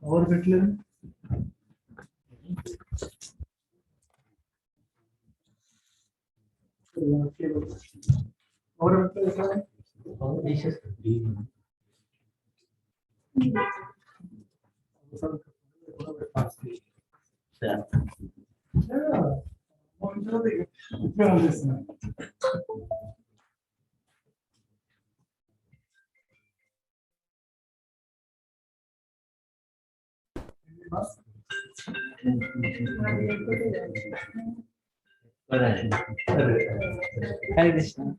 और कटले और Hare Krishna.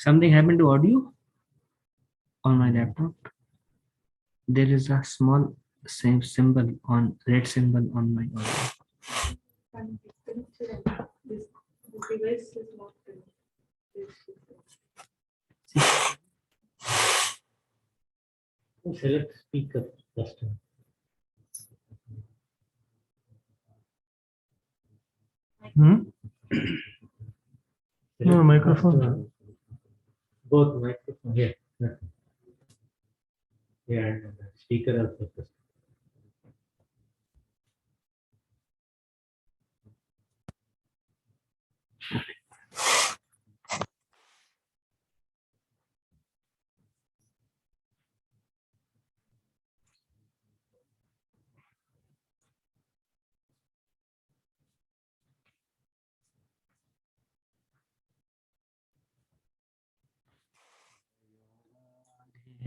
Something happened to audio on my laptop. There is a small same symbol on red symbol on my audio. This device is not select speaker first. No microphone. Both microphone here. Yeah, and speaker also.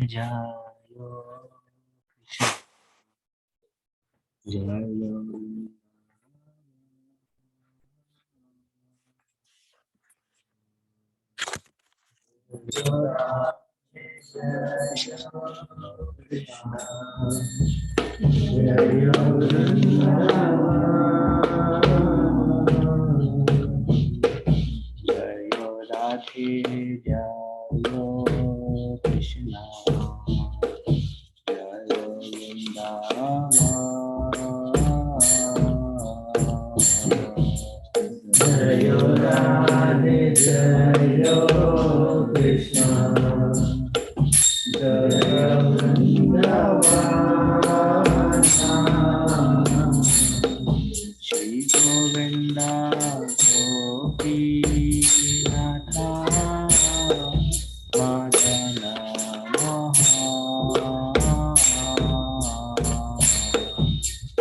Jayo Krishna. Jayo. Jayo Radhe, Jayo Krishna, Jayo Vrindavan. Jayo Radhe, Jayo Krishna, Jayo Vrindavan. Shri Govinda Gopi Natha Madana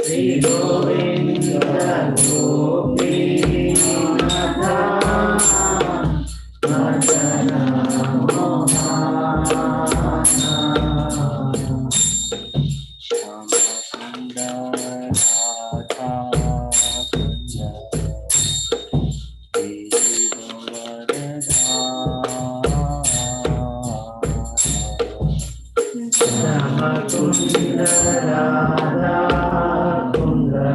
Shri Govinda Gopi Natha Madana Shama Sundara Radha Kunja Shama Kunda Radha Kunda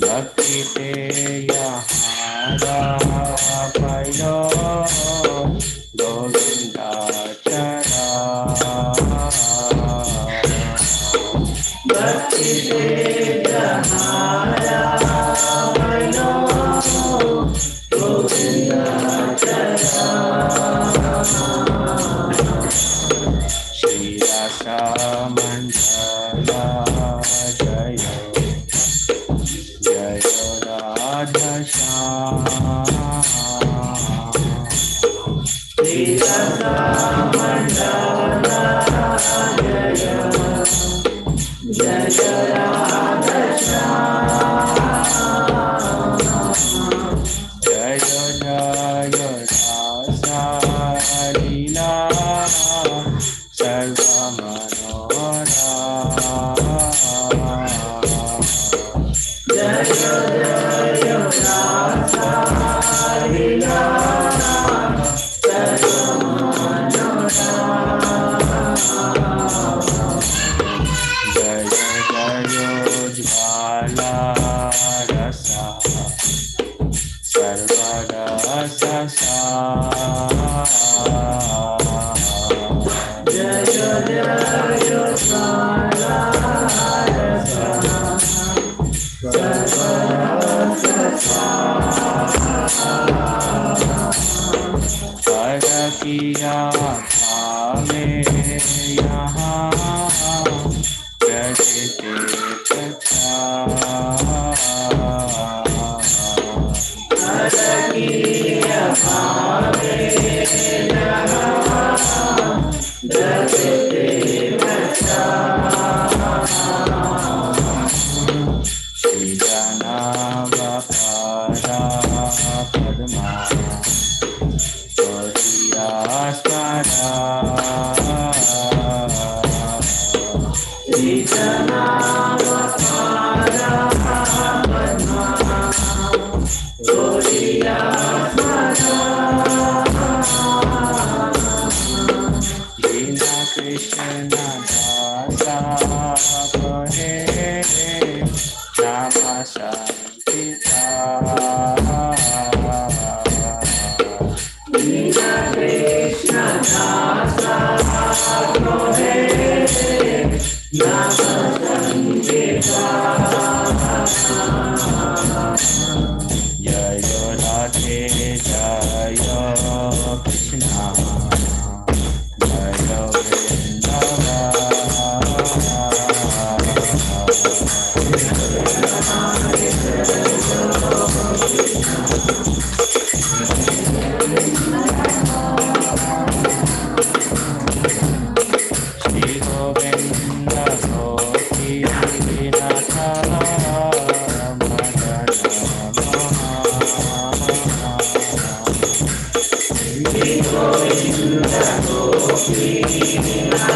Bhakti te yahara payo Govinda chara. Bhakti te yahara payo Govinda chara. Shri Rasa Mandala Jaya Jaya Radha Shyam. Shri Rasa Mandala Jaya Jaya Radha Shyam. Jaya Jaya Rasa Leela Sarva Manora. Jaya Jaya Rasa Leela Sarva Manora. Jaya Jaya Jvala Rasa Sarva Rasa Jaya Jaya Jvala Rasa Sarva Rasa Har kiya bhave yahan prajite kacha. Har kiya bhave yahan prajite kacha. Shri Janavapara Padma Kodhiyaspara. Shri Janavapara Padma Kodhiyaspara. Dina Krishna Dasa Pahe Nama Sankita. Dina Krishna Dasa Pahe Nama Sankita. Jaya Radhe Jaya Krishna Jaya Shri Govinda Gopinatha Madana Shri Govinda Gopinatha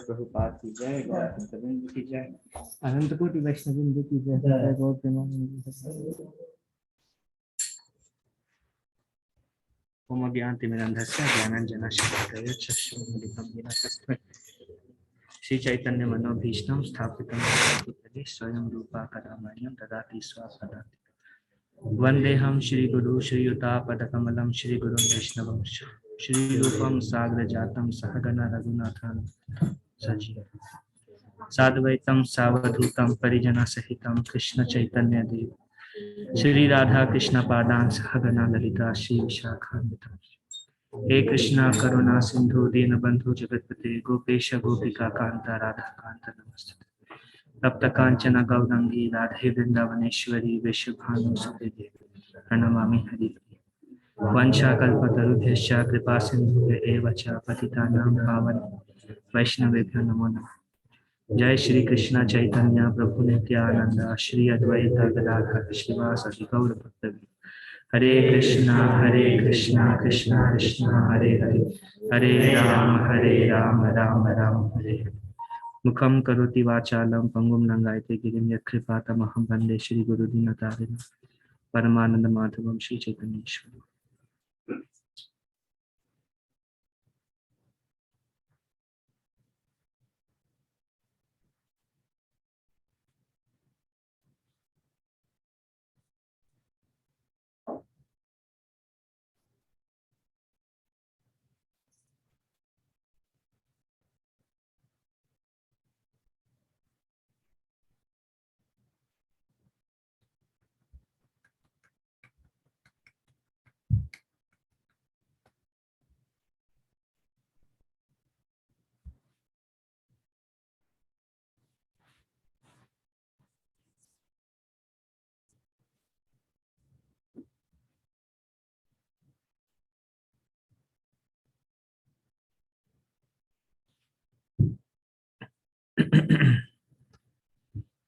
Prabhupada की जय, गौतम गोविंद की जय, अनंत कोटि वैष्णव की जय, गौर प्रेमानंद। ओम अज्ञानतिमिरन्धस्य ज्ञानाञ्जनशलाकया चक्षुरुन्मिलितं येन तस्मै श्री चैतन्य मनोभीष्टं स्थापितं भूतले स्वयं रूपा कलामयं ददाति स्वापदाति। वन्देऽहं श्रीगुरु श्रीयुतापदकमलं श्रीगुरुं वैष्णवं श्रीरूपं साग्रजातं सहगण रघुनाथान्वितं सजीवं साद्वैतं सावधूतं परिजनसहितं कृष्ण चैतन्य देव श्री राधा कृष्ण पादान सहगना ललिता श्री विशाखान्विता। हे कृष्णा करुणा सिंधु दीनबंधु जगतपते गोपेश गोपिका कांता राधा कांता नमस्ते। तप्त कांचन गौरंगी राधे वृंदावनेश्वरी विश्वभानुसुते देवी प्रणमामि हरिप्रिये। वंशाकल्पतरुभ्यश्च कृपा सिन्धुभ्य च पतितानां पावन वैष्णवेभ्यो नमो नमः। जय श्री कृष्ण चैतन्य प्रभु नित्यानंद श्री अद्वैत गदाधर श्रीवासदि गौर भक्तवृंद। हरे कृष्णा कृष्णा कृष्णा हरे हरे, हरे राम राम राम हरे हरे। मुखम करोति वाचालं पंगुम लंघयते गिरिं यत्कृपातमहं वन्दे श्री गुरुदीनतारिणं परमानंद माधवं Shri चैतन्येश्वरम्।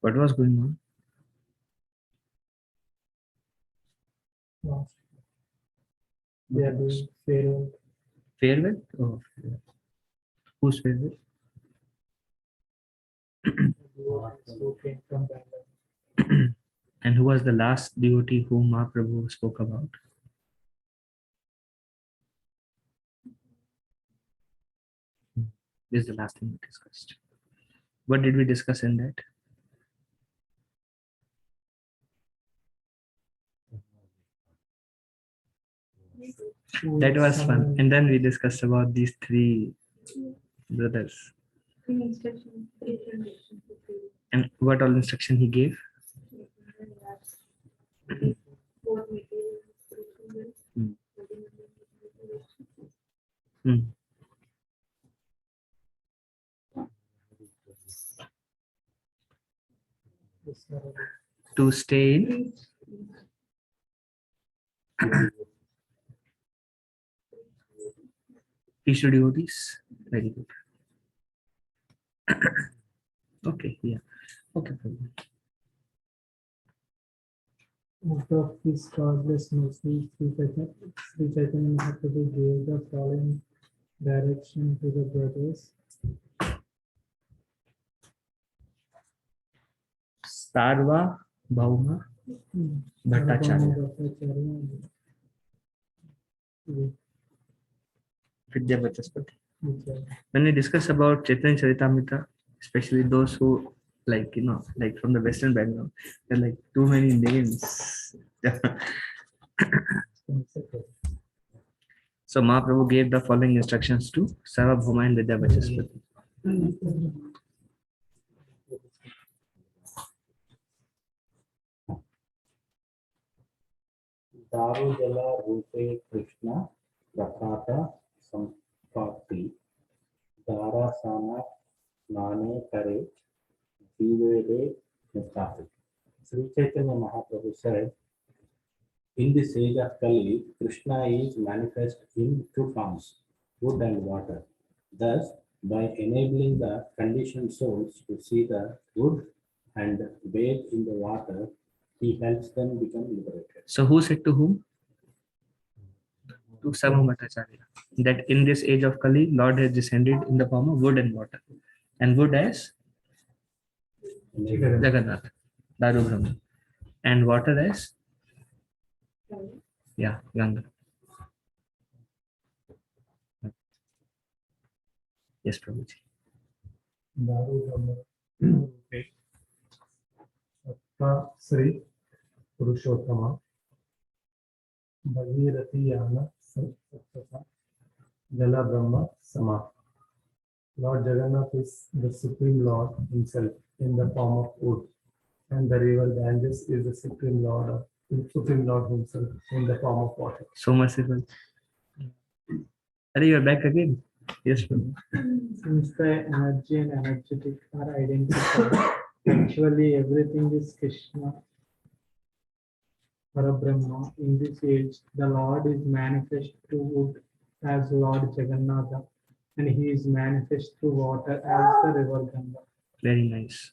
What was going on? They are doing farewell. Farewell? Oh, farewell. Whose farewell? Who came from Bangalore. And who was the last devotee whom Mahaprabhu spoke about? This is the last thing we discussed. What did we discuss in that? That was fun. And then we discussed about these three brothers. And what all instruction he gave? Hmm. To stay in Ishra devotees. Very good. Okay, yeah. Okay, Prabhu. Out of his causeless mercy, Sri Chaitanya Mahaprabhu gave the following direction to the brothers. Sarva Bhauma Bhattacharya. Vidya Vachaspati. When we discuss about Chaitanya Charitamrita, especially those who like, like from the Western background, there are like too many names. So Mahaprabhu gave the following instructions to Sarvabhauma and Vidya Vachaspati. Darujala Rupe Krishna Prakata Sampati Darasana Nane Kare Jivede Nistati. Sri Chaitanya Mahaprabhu said, in this age of Kali, Krishna is manifest in two forms, wood and water. Thus, by enabling the conditioned souls to see the wood and bathe in the water, he helps them become liberated. So who said to whom? To Sarvabhauma Bhattacharya. That in this age of Kali, Lord has descended in the form of wood and water. And wood as Jagannath, Daru Brahma. And water as, yeah, Ganga. Yes, Prabhuji. Sri Purushottama Bhagirathi Yana Jala Brahma Sama. Lord Jagannath is the Supreme Lord himself in the form of wood, and the river Ganges is the Supreme Lord himself in the form of water. So merciful. Are you back again? Yes, Prabhu. Since the energy and energetic are identical, actually everything is Krishna, Parabrahma. In this age, the Lord is manifest through wood as Lord Jagannatha, and he is manifest through water as the river Ganga. Very nice.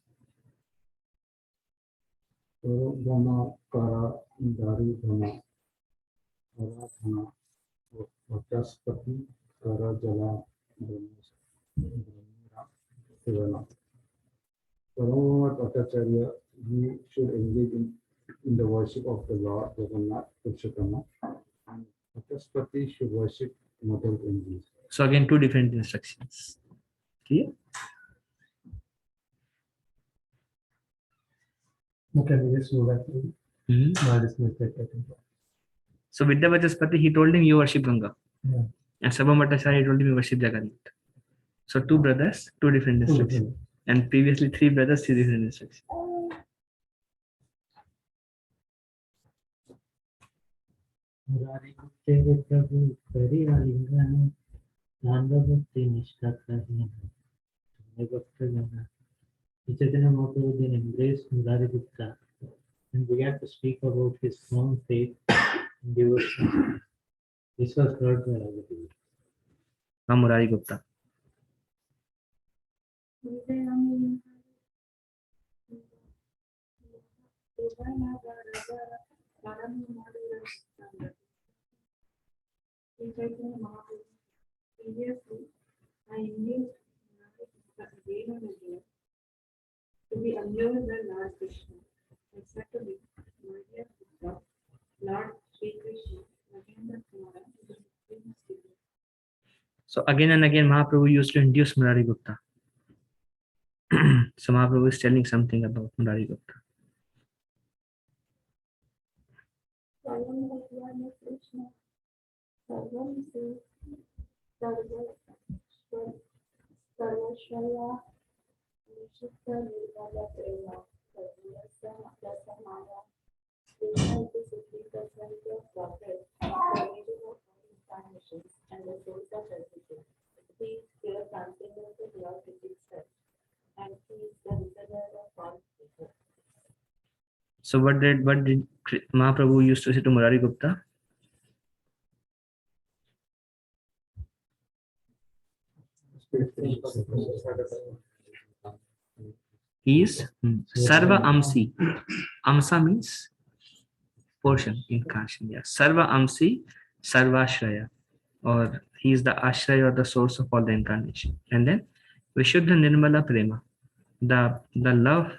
Brahma Kara Dari Brahma Aradhana Vachaspati Kara Jala Brahma Sivana. Brahma Bhattacharya, he should engage in the worship of the Lord Jagannath Purushottama, and Vachaspati should worship Mother Ganges. So again, two different instructions. Clear? Okay, we just move back to this mistake. So Vidya Vachaspati, he told him you worship Ganga. Yeah. And Sarvabhauma Bhattacharya told him you worship Jagannath. So two brothers, two different instructions. And previously three brothers, three different instructions. Murari तेरे प्रभु परिवालिंगन नांदवती निष्ठाहीन तुमने भक्त जना. Chaitanya Mahaprabhu then embraced Murari Gupta and began to speak about his strong faith and devotion. This was heard by Raghavi. Now Murari Gupta. Previously, I engaged again and again to be allured by Lord Krishna. I said to him, my dear Buddha, Lord Sri Krishna, Nagendra Kumara, is the supreme Savior. So again and again, Mahaprabhu used to induce Murari Gupta. So Mahaprabhu is telling something about Murari Gupta. Sarvam Bhagwan Krishna, Sarvam Se, Sarvashvaya, Nishita Nirvana Prema, Sarvasa Maya, Krishna is the supreme personality of Godhead, the origin of all incarnations, and the source of everything. He is pure transcendental of Lord itself, and he is the reservoir of all people. So what did Mahaprabhu used to say to Murari Gupta? He is Sarva Amsi. Amsa means portion, incarnation. Yeah. Sarva Amsi, Sarvashraya. Or he is the Ashraya or the source of all the incarnation. And then Vishuddha Nirmala Prema. The love,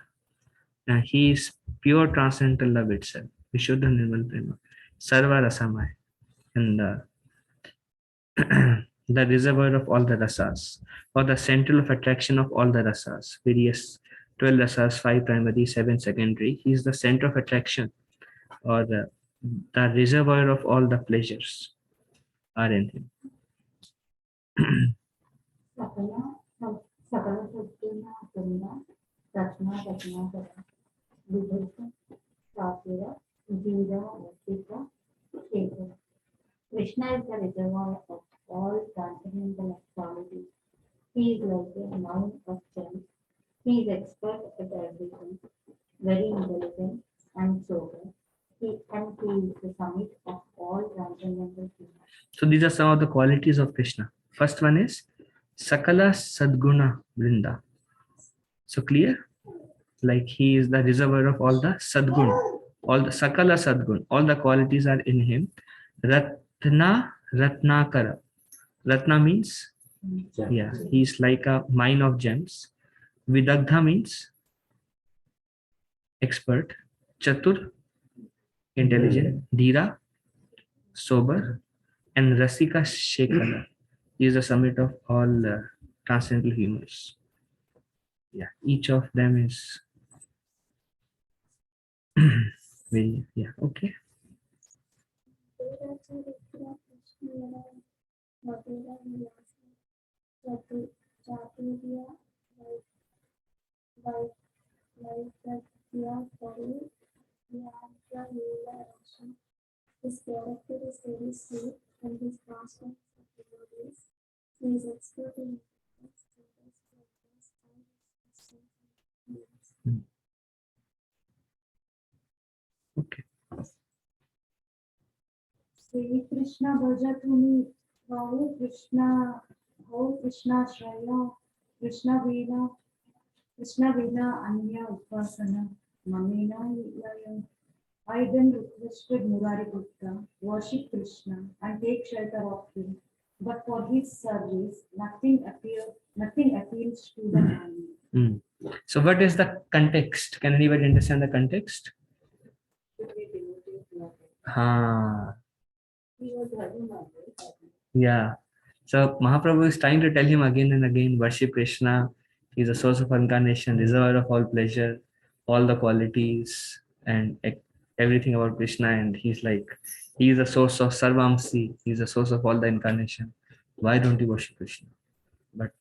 he is pure transcendental love itself. Vishuddha Nirmala Prema. Sarva Rasamaya. And the reservoir of all the rasas, or the central of attraction of all the rasas, various 12 rasas, 5 primary, 7 secondary. He is the center of attraction, or the reservoir of all the pleasures are in him. Sakala Sakala Sattuna Purna Ratna Ratna Vibhuta Satira Jira Vasita Shekara. Krishna is the reservoir of all transcendental qualities. He is like a mine of gems. He is expert at everything, very intelligent and sober. He is the summit of all transcendental things. So these are some of the qualities of Krishna. First one is Sakala Sadguna Vrinda. So clear? Like he is the reservoir of all the Sadgun, all the Sakala Sadgun, all the qualities are in him. Ratna Ratnakara. Ratna means, yeah, he is like a mine of gems. Vidagdha means expert. Chatur, intelligent. Dhira, sober. And Rasika Shekhara. He is the summit of all transcendental humors. Yeah, each of them is very, yeah, okay. His character is very sweet and his pastime of devotees. He is expert in Okay. Sri Krishna Bhajatuni How Krishna Shraya Krishna Vina Anya Upasana Mamina Laya. I then requested Murari Gupta, worship Krishna and take shelter of him. But for his service, nothing appeals to the mind. So what is the context? Can anybody understand the context? He was having a Yeah. So Mahaprabhu is trying to tell him again and again, worship Krishna. He is the source of incarnation, reservoir of all pleasure, all the qualities and everything about Krishna. And he's like, he is the source of Sarvamsi. He is the source of all the incarnation. Why don't you worship Krishna? But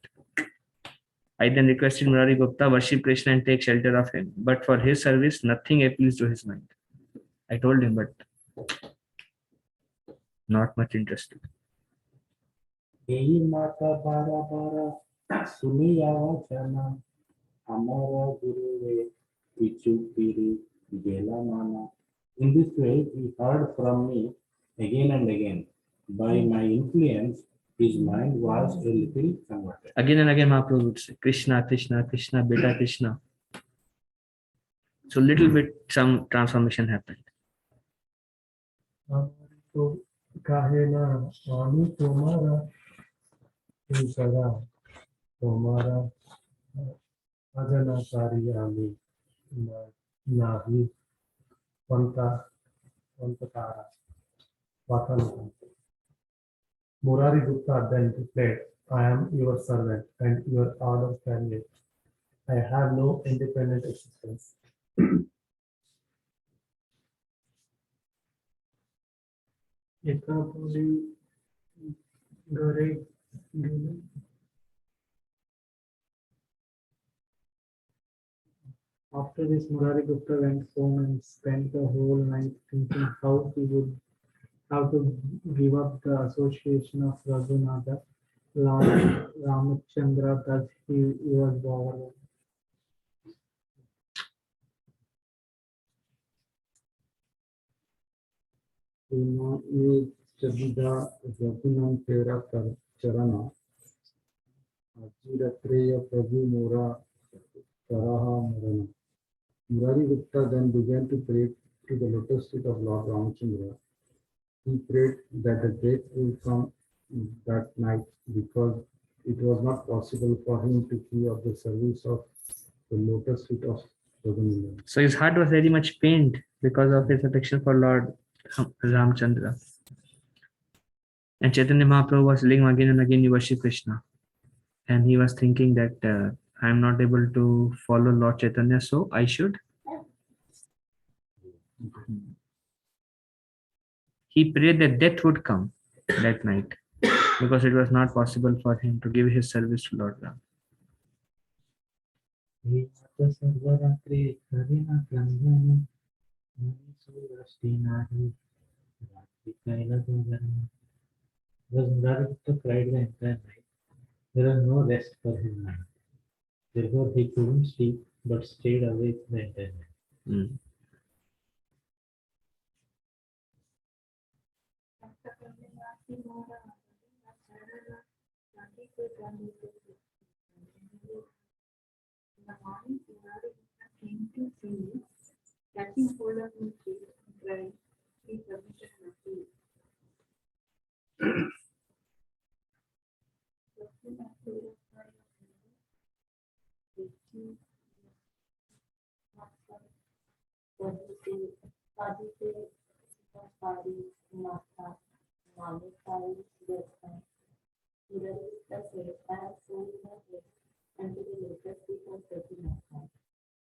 I then requested Murari Gupta, worship Krishna and take shelter of him. But for his service, nothing appeals to his mind. I told him, but not much interested. Ei mata bara bara suniya vachana amara guruve ichupiri gela mana. In this way, he heard from me again and again. By my influence, his mind was a little converted. Again and again, Mahaprabhu would say, Krishna, Krishna, Krishna, Beta Krishna. So little bit, some transformation happened. तो काहे ना स्वामी तुम्हारा करा तुम्हारा अजनकारी आमी नाही पंतकारा वतन. Murari Gupta then declared, I am your servant and your order carrier. I have no independent existence. After this, Murari Gupta went home and spent the whole night thinking how to give up the association of Raghunatha. Ramachandra, thus he was bothered. ये चबिदा रघुनाम तेरा चरना अजीरत्रेय प्रभु मोरा Varaha Murana. Murari Gupta then began to pray to the lotus feet of Lord Ramachandra. He prayed that the death will come that night because it was not possible for him to give up the service of the lotus feet of Raghunandan. So his heart was very much pained because of his affection for Lord Ramchandra. And Chaitanya Mahaprabhu was telling him again and again, you worship Krishna. And he was thinking that I am not able to follow Lord Chaitanya, so I should. He prayed that death would come that night because it was not possible for him to give his service to Lord Ram. Was Murari Gupta cried the entire night. There was no rest for his mind. Therefore, he couldn't sleep but stayed awake the entire night. Mm. In the morning, Murari came to see, catching hold of his feet and cried, "Please permission to see."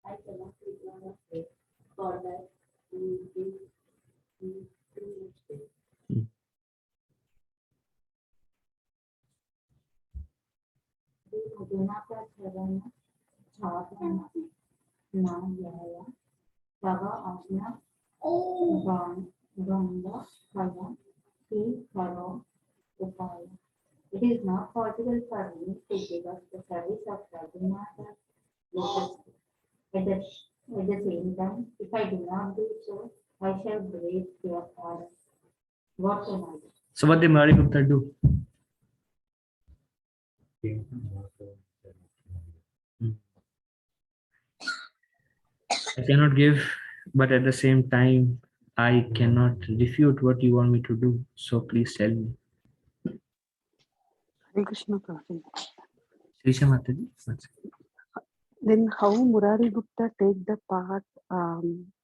I cannot keep on a faith, for that you give me too much faith. गुना का चरण छातना ना जाया तब आज्ञा गंगा फला की करो उपाय. It is not possible for me to give up the service of Raghunatha at the same time. If I do not do so, I shall break your heart. What can I do? So what did Murari Gupta do? I cannot give, but at the same time, I cannot refute what you want me to do. So please tell me. Hare Krishna Prabhuji. Srisha Mataji. Then how Murari Gupta take the part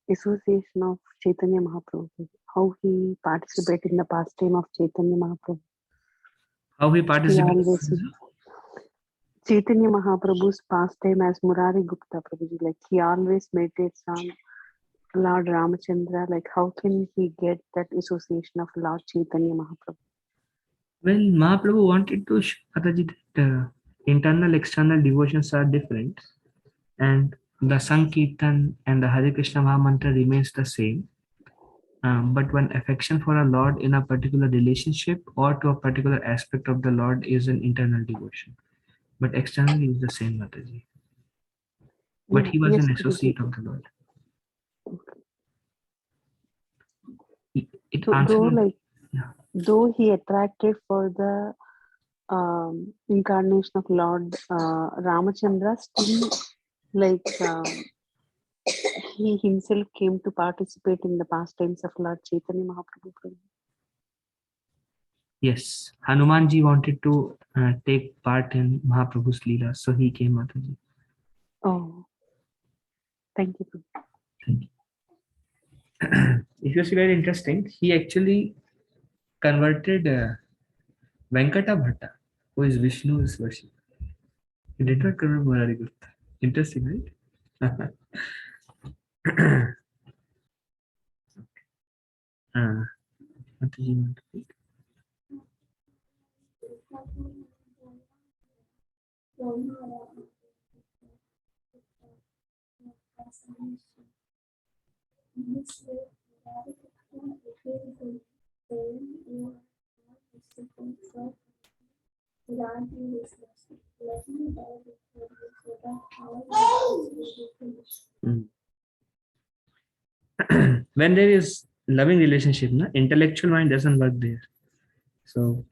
association of Chaitanya Mahaprabhu? How he participated in the pastime of Chaitanya Mahaprabhu? How he He participated? always Chaitanya Mahaprabhu's pastime as Murari Gupta Prabhuji, like he always meditates on Lord Ramachandra. Like how can he get that association of Lord Chaitanya Mahaprabhu? Well, Mahaprabhu wanted to show Mataji that internal external devotions are different, and the Sankirtan and the Hare Krishna Mahamantra remains the same. But when affection for a Lord in a particular relationship or to a particular aspect of the Lord is an internal devotion, but externally is the same, Mataji. But he was Yes, an Prabhuji. associate of the Lord. It Though answers. though he attracted for the incarnation of Lord Ramachandra, still like he himself came to participate in the pastimes of Lord Chaitanya Mahaprabhu. Yes, Hanumanji wanted to take part in Mahaprabhu's Leela, so he came, Mataji. Oh, thank you. Prabhu. Thank you. It was very interesting. He actually converted Venkata Bhatta, who is Vishnu's worship. He did not convert Murari Gupta. Interesting, right? What did you want to say? When there is loving relationship, intellectual mind doesn't work there. So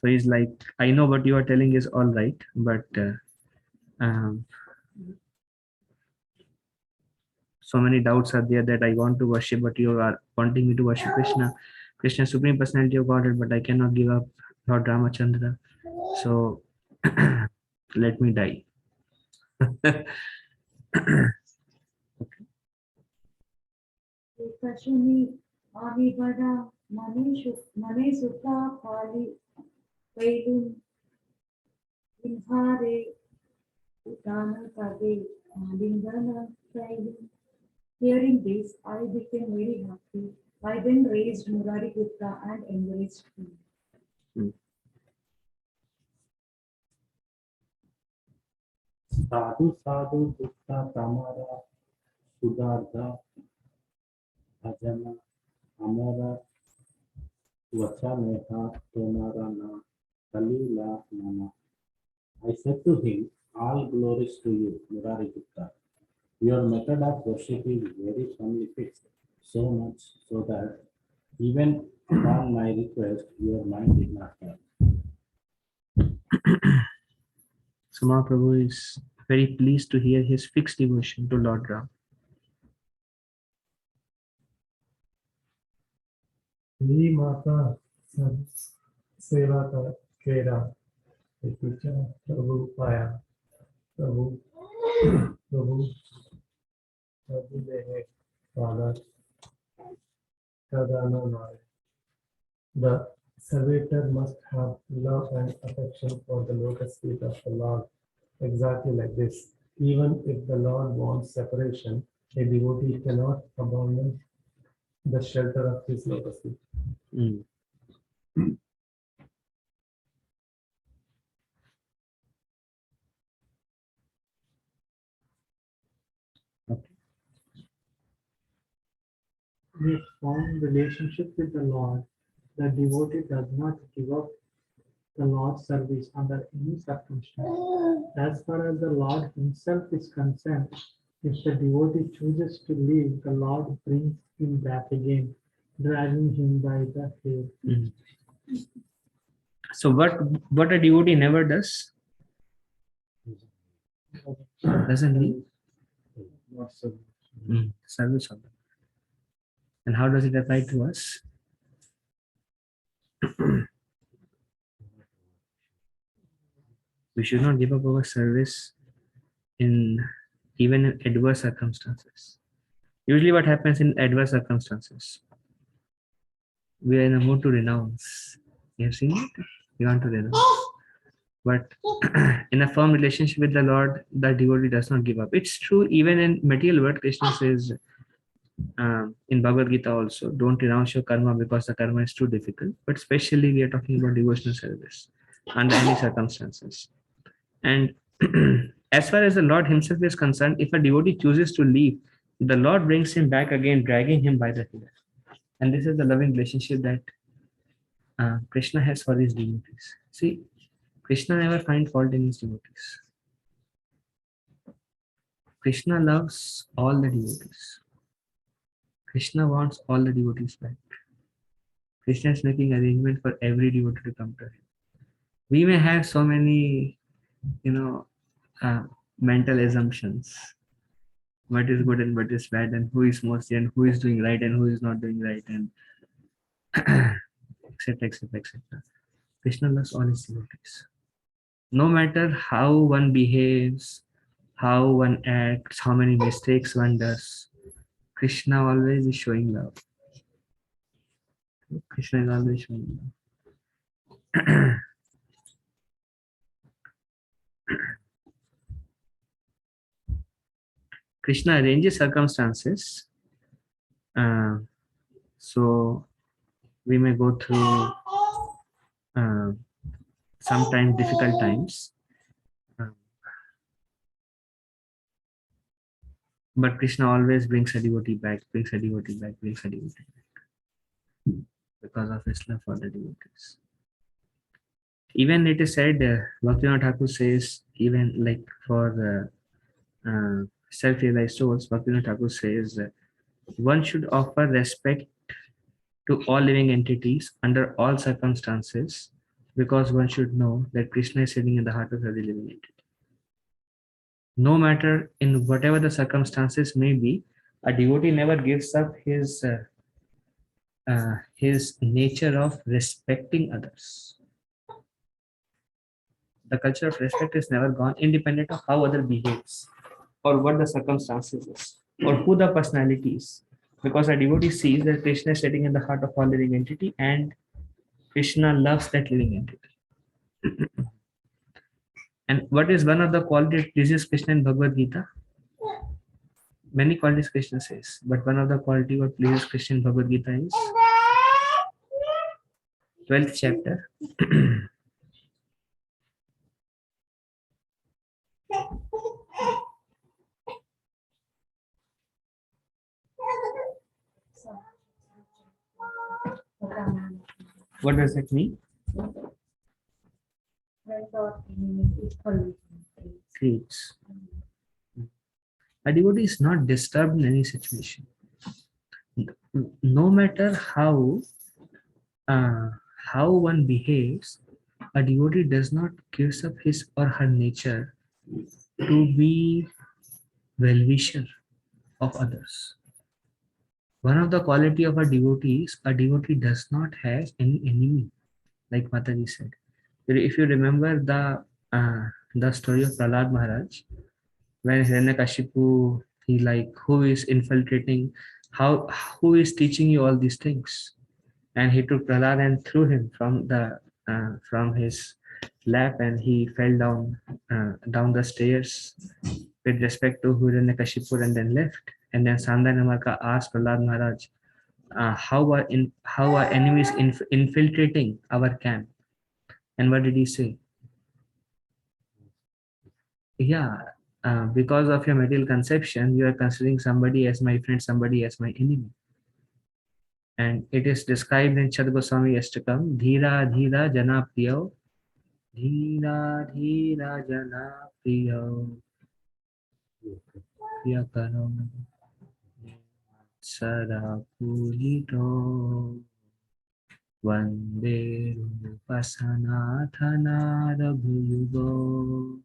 So he's like, I know what you are telling is all right, but um, so many doubts are there that I want to worship, but you are wanting me to worship Krishna. Krishna is Supreme Personality of Godhead, but I cannot give up Lord Ramachandra. So let me die. Kashuni Avibada Mane Sutta Kali Kailun Vinhare Utana Kage Lingana Kailun. Hearing this, I became very happy. I then raised Murari Gupta and embraced him. साधु साधु दुखा तमारा सुधार्था भजन हमारा वचा मेहा तुम्हारा ना कलीला नाना. I said to him, all glories to you, Murari Gupta. Your method of worship is very firmly fixed, so much so that even upon my request, your mind did not turn. So Mahaprabhu is very pleased to hear his fixed devotion to Lord Ram. Ye Mata Sab Seva Kera Ekucha Prabhu Paya Prabhu Dehe Father Kadana Nai. The servitor must have love and affection for the lotus feet of the Lord, exactly like this. Even if the Lord wants separation, a devotee cannot abandon the shelter of his lotus feet. In a strong relationship with the Lord, the devotee does not give up the Lord's service under any circumstance. As far as the Lord himself is concerned, if the devotee chooses to leave, the Lord brings him back again, dragging him by the hair. So what a devotee never does? Doesn't he? Service of them. And how does it apply to us? We should not give up our service even in adverse circumstances. Usually what happens in adverse circumstances? We are in a mood to renounce. You have seen it? We want to renounce. But in a firm relationship with the Lord, the devotee does not give up. It's true even in material world. Krishna says in Bhagavad Gita also, don't renounce your karma because the karma is too difficult. But especially we are talking about devotional service under any circumstances. And as far as the Lord himself is concerned, if a devotee chooses to leave, the Lord brings him back again, dragging him by the hair. And this is the loving relationship that Krishna has for his devotees. See, Krishna never finds fault in his devotees. Krishna loves all the devotees. Krishna wants all the devotees back. Krishna is making arrangement for every devotee to come to him. We may have so many, mental assumptions. What is good and what is bad, and who is mostly, and who is doing right and who is not doing right, and etc. etc. etc. Krishna loves all his devotees. No matter how one behaves, how one acts, how many mistakes one does, Krishna always is showing love. Krishna is always showing love. Krishna arranges circumstances. So we may go through sometimes difficult times. But Krishna always brings a devotee back, brings a devotee back, brings a devotee back. Because of his love for the devotees. Even it is said, Bhaktivinoda Thakur says, even like for the self-realized souls, Bhaktivinoda Thakur says, one should offer respect to all living entities under all circumstances because one should know that Krishna is sitting in the heart of every living entity. No matter in whatever the circumstances may be, a devotee never gives up his nature of respecting others. The culture of respect is never gone, independent of how other behaves, or what the circumstances is, or who the personality is. Because a devotee sees that Krishna is sitting in the heart of all living entity, and Krishna loves that living entity. And what is one of the qualities that pleases Krishna in Bhagavad Gita? Many qualities Krishna says, but one of the quality what pleases Krishna in Bhagavad Gita is 12th chapter. What does that mean? Creates. A devotee is not disturbed in any situation. No matter how one behaves, a devotee does not give up his or her nature to be well-wisher of others. One of the quality of a devotee is a devotee does not have any enemy, like Mataji said. If you remember the story of Prahlad Maharaj, when Hiranyakashipu, he like, who is infiltrating, who is teaching you all these things? And he took Prahlad and threw him from his lap, and he fell down the stairs with respect to Hiranyakashipu, and then left. And then Sanda Namarka asked Prahlad Maharaj, how are enemies infiltrating our camp? And what did he say? Yeah, because of your material conception, you are considering somebody as my friend, somebody as my enemy. And it is described in Chad Goswami Ashtakam, Dhira Dhira Jana Priyo, Dhira Dhira Jana Priyo, Priyakaro Sada Pulito, Vande Rupasanatana Rabhuyugo,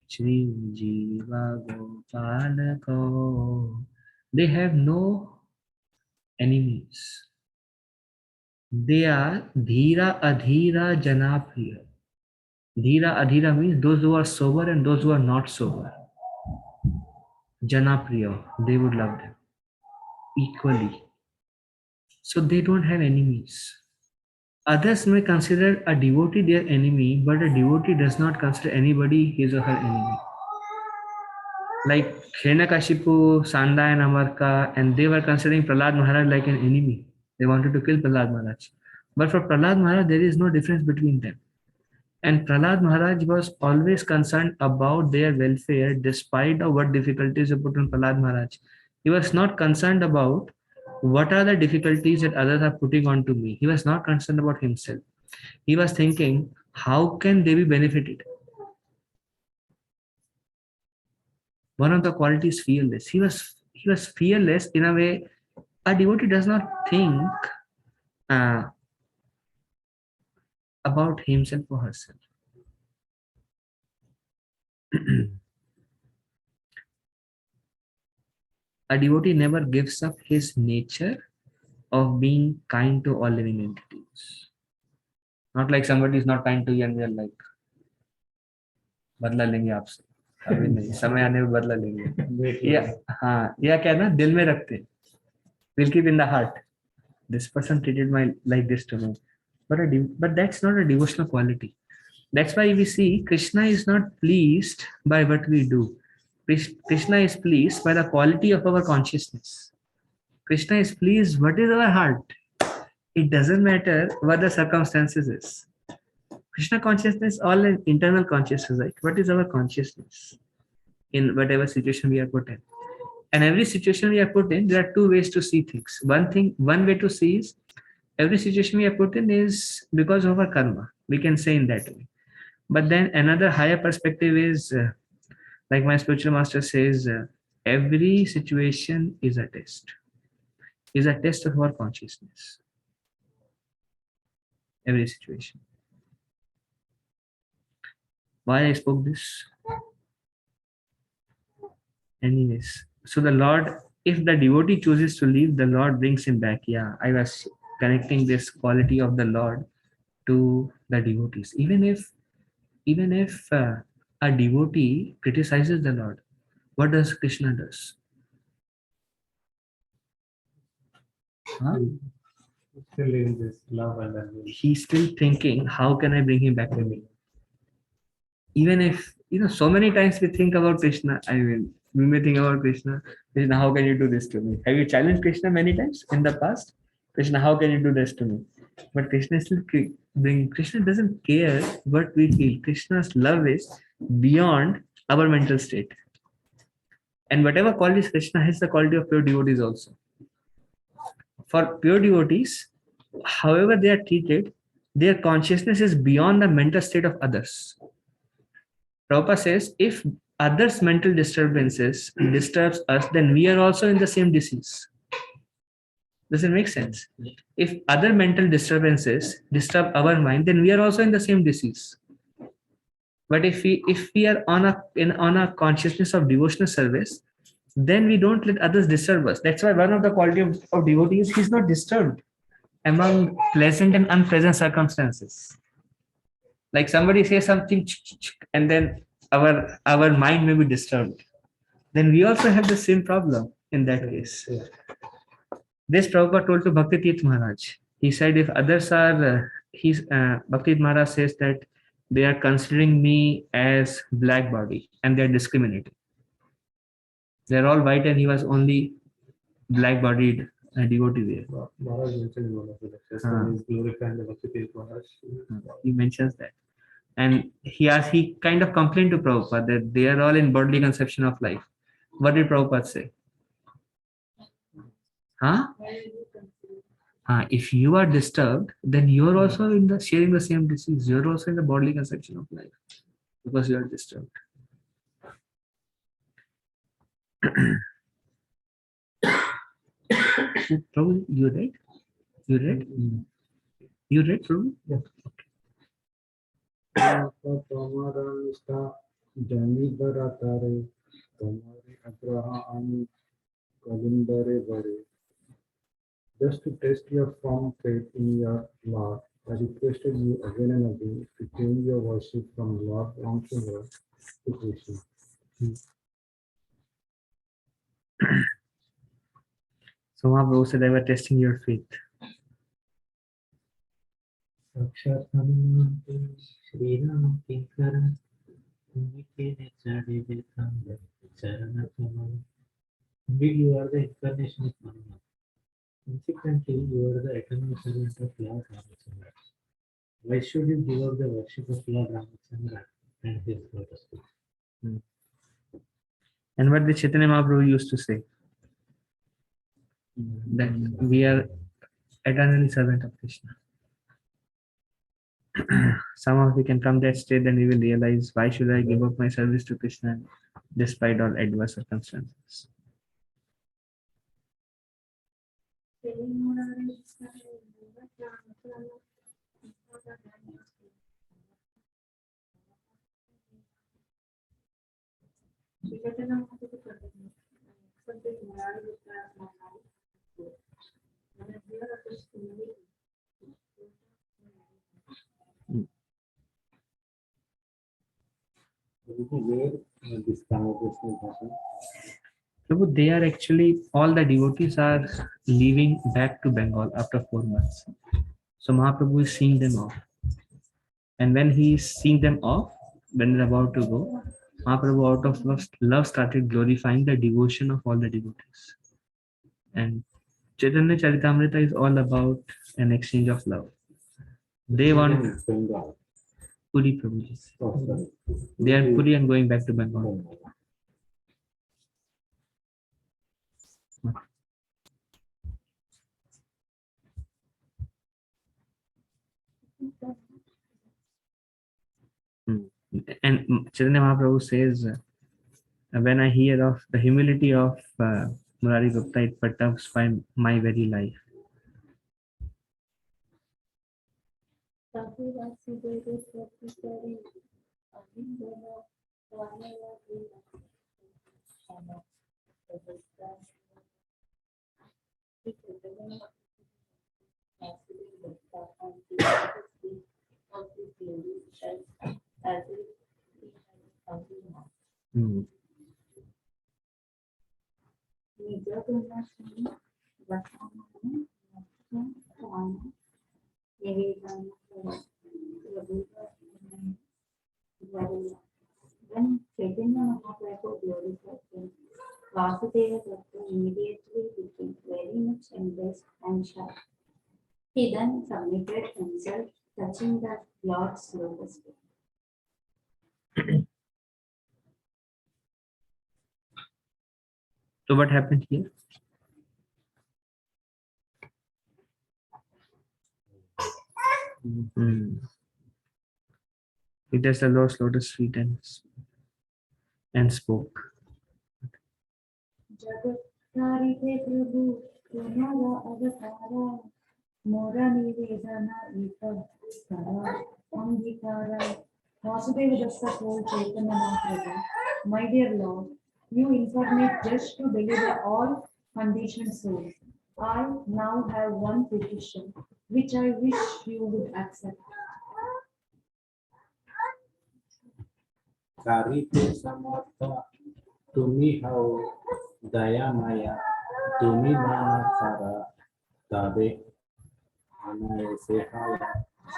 Shri Jiva Gopalako. They have no enemies. They are Dhira Adhira Janapriya. Dhira Adhira means those who are sober and those who are not sober. Janapriya, they would love them equally. So they don't have enemies. Others may consider a devotee their enemy, but a devotee does not consider anybody his or her enemy. Like Hiranyakashipu, Sanda and Amarka, and they were considering Prahlad Maharaj like an enemy. They wanted to kill Prahlad Maharaj. But for Prahlad Maharaj, there is no difference between them. And Prahlad Maharaj was always concerned about their welfare despite of what difficulties they put on Prahlad Maharaj. He was not concerned about what are the difficulties that others are putting onto me. He was not concerned about himself. He was thinking, how can they be benefited? One of the qualities fearless. He was fearless in a way. A devotee does not think about himself or herself. A devotee never gives up his nature of being kind to all living entities. Not like somebody is not kind to you and we are like, बदला लेंगे आपसे, अभी नहीं, समय आने में बदला लेंगे, या हाँ, या क्या ना दिल में रखते, we'll keep in the heart, this person treated my like this to me, but that's not a devotional quality. That's why we see Krishna is not pleased by what we do. Krishna is pleased by the quality of our consciousness. Krishna is pleased what is our heart. It doesn't matter what the circumstances is. Krishna consciousness, all an internal consciousness, right? What is our consciousness in whatever situation we are put in? And every situation we are put in, there are two ways to see things. One way to see is every situation we are put in is because of our karma. We can say in that way. But then another higher perspective is, like my spiritual master says, every situation is a test of our consciousness. Every situation. Why I spoke this? Anyways, so the Lord, if the devotee chooses to leave, the Lord brings him back. Yeah, I was connecting this quality of the Lord to the devotees. Even if a devotee criticizes the Lord, what does Krishna does? Huh? Still in this love and then He's still thinking, how can I bring him back to me? Even if, so many times we think about Krishna, we may think about Krishna, Krishna, how can you do this to me? Have you challenged Krishna many times in the past? Krishna, how can you do this to me? But Krishna still Krishna doesn't care what we feel. Krishna's love is beyond our mental state. And whatever qualities Krishna has, the quality of pure devotees also. For pure devotees, however they are treated, their consciousness is beyond the mental state of others. Prabhupada says, if others' mental disturbances disturbs us, then we are also in the same disease. Does it make sense? If other mental disturbances disturb our mind, then we are also in the same disease. But if we are on a consciousness of devotional service, then we don't let others disturb us. That's why one of the quality of devotee is he's not disturbed among pleasant and unpleasant circumstances. Like somebody says something and then our mind may be disturbed. Then we also have the same problem in that case. This Prabhupada told to Bhakti Tirth Maharaj. He said if others are, Bhakti Tirth Maharaj says that they are considering me as black body and they are discriminating. They're all white and he was only black bodied devotee there. Maharaj mentioned in one of the lectures, when he's glorifying the Bhakti Tirth Maharaj. He mentions that. And he kind of complained to Prabhupada that they are all in bodily conception of life. What did Prabhupada say? If you are disturbed, then you are also sharing the same disease. You are also in the bodily conception of life because you are disturbed. Prabhu, you read? You read? You read, Prabhu? Yeah. Just to test your firm faith in your Lord, I requested you again and again to change your worship from Lord Ramchandra to Krishna. So Mahaprabhu said, I was testing your faith. साक्षात हनुमंत श्री राम किंकर उनके ने चढ़े वेदांत चरण कमल. Indeed, you are the incarnation of Hanuman. Consequently, you are the eternal servant of Lord Ramachandra. Why should you give up the worship of Lord Ramachandra and his lotus feet? And what the Chaitanya Mahaprabhu used to say? That we are eternally servant of Krishna. Somehow we can come that state, then we will realize, why should I give up my service to Krishna despite all adverse circumstances? Where this conversation is happening? Prabhu, they are actually, all the devotees are leaving back to Bengal after 4 months. So Mahaprabhu is seeing them off. And when he is seeing them off, when they're about to go, Mahaprabhu out of love started glorifying the devotion of all the devotees. And Chaitanya Charitamrita is all about an exchange of love. They want Bengal. Puri Prabhuji. Oh, sorry. They are Puri and going back to Bengal. And Chaitanya Mahaprabhu says, when I hear of the humility of Murari Gupta, it perturbs my very life. Hmm. When Chaitanya Mahaprabhu glorified him, Vasudeva Datta immediately became very much embarrassed and shy. He then submitted himself, touching the Lord's lotus feet. So what happened here? Hmm. He touched the Lord's lotus feet and spoke. Jagatari te Prabhu, Kunala Avatara, Mora Nivedana Ita, Kara, Angikara. Vasudeva Datta told Chaitanya Mahaprabhu, my dear Lord, you incarnate just to deliver all conditioned souls. I now have one petition, which I wish you would accept. Karite samartha, tumi hao daya maya, tumi mana kara, tabe anayasehaya.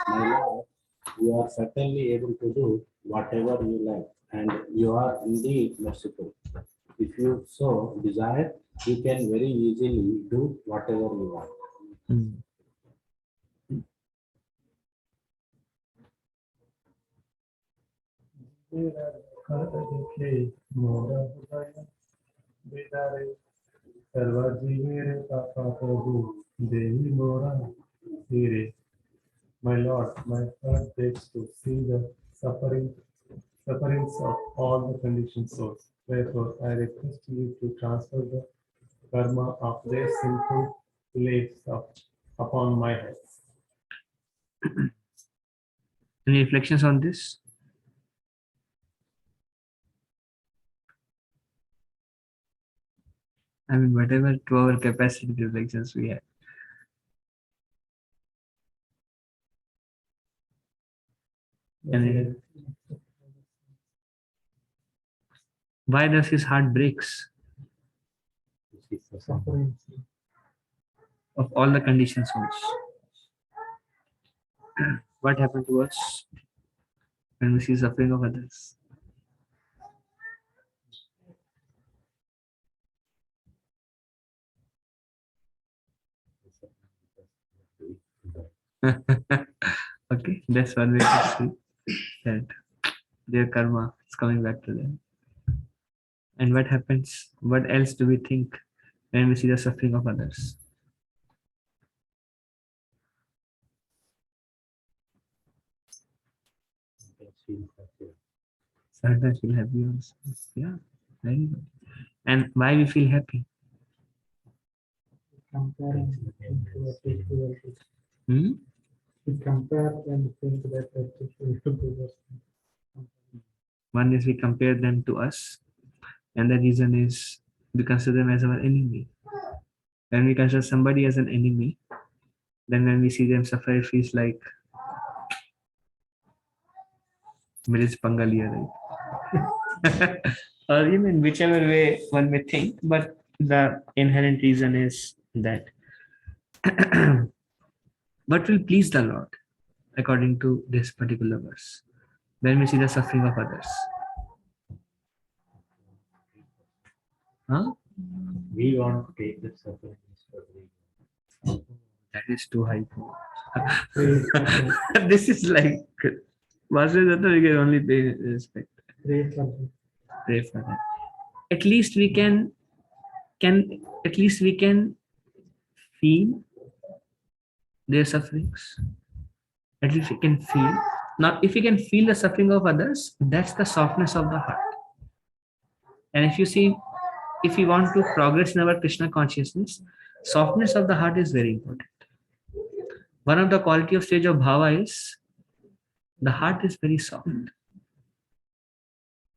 My Lord, you are certainly able to do whatever you like, and you are indeed merciful. If you so desire, you can very easily do whatever you want. Hmm. My Lord, my heart breaks to see the sufferings of all the conditioned souls. Therefore, I request you to transfer the karma of their sinful lives upon my head. Any reflections on this? I mean, whatever to our capacity reflections we have. And why does his heart breaks of all the conditions souls? What happened to us when we see suffering of others? Okay, that's one way to see that their karma is coming back to them. And what happens? What else do we think when we see the suffering of others? Sometimes feel happy also. Yeah, very good. And why we feel happy? Comparing to a festival. Hmm? We compare and think that a festival. One is we compare them to us, and the reason is we consider them as our enemy. When we consider somebody as an enemy, then when we see them suffer, it feels like Miraj Pangalia, right? Or even whichever way one may think, but the inherent reason is that what will please the Lord according to this particular verse when we see the suffering of others. Huh? We want to take the suffering. That is too high. This is like Vasudeva, we can only pay respect. Pray for that. At least we can at least we can feel their sufferings. At least we can feel. Now, if we can feel the suffering of others, that's the softness of the heart. And if you see, if we want to progress in our Krishna consciousness, softness of the heart is very important. One of the quality of stage of bhava is the heart is very soft.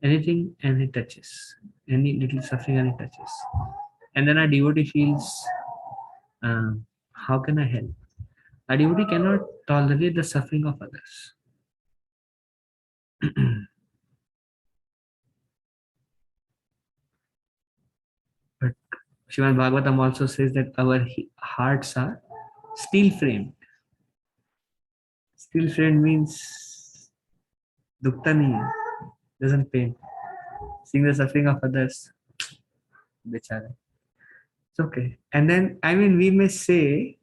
anything and it touches, any little suffering and it touches. And then our devotee feels, how can I help? A devotee cannot tolerate the suffering of others. But Srimad Bhagavatam also says that our hearts are steel framed. Steel framed means dukta nahi hai, doesn't pain. Seeing the suffering of others, bechara. It's okay. And then, I mean, we may say,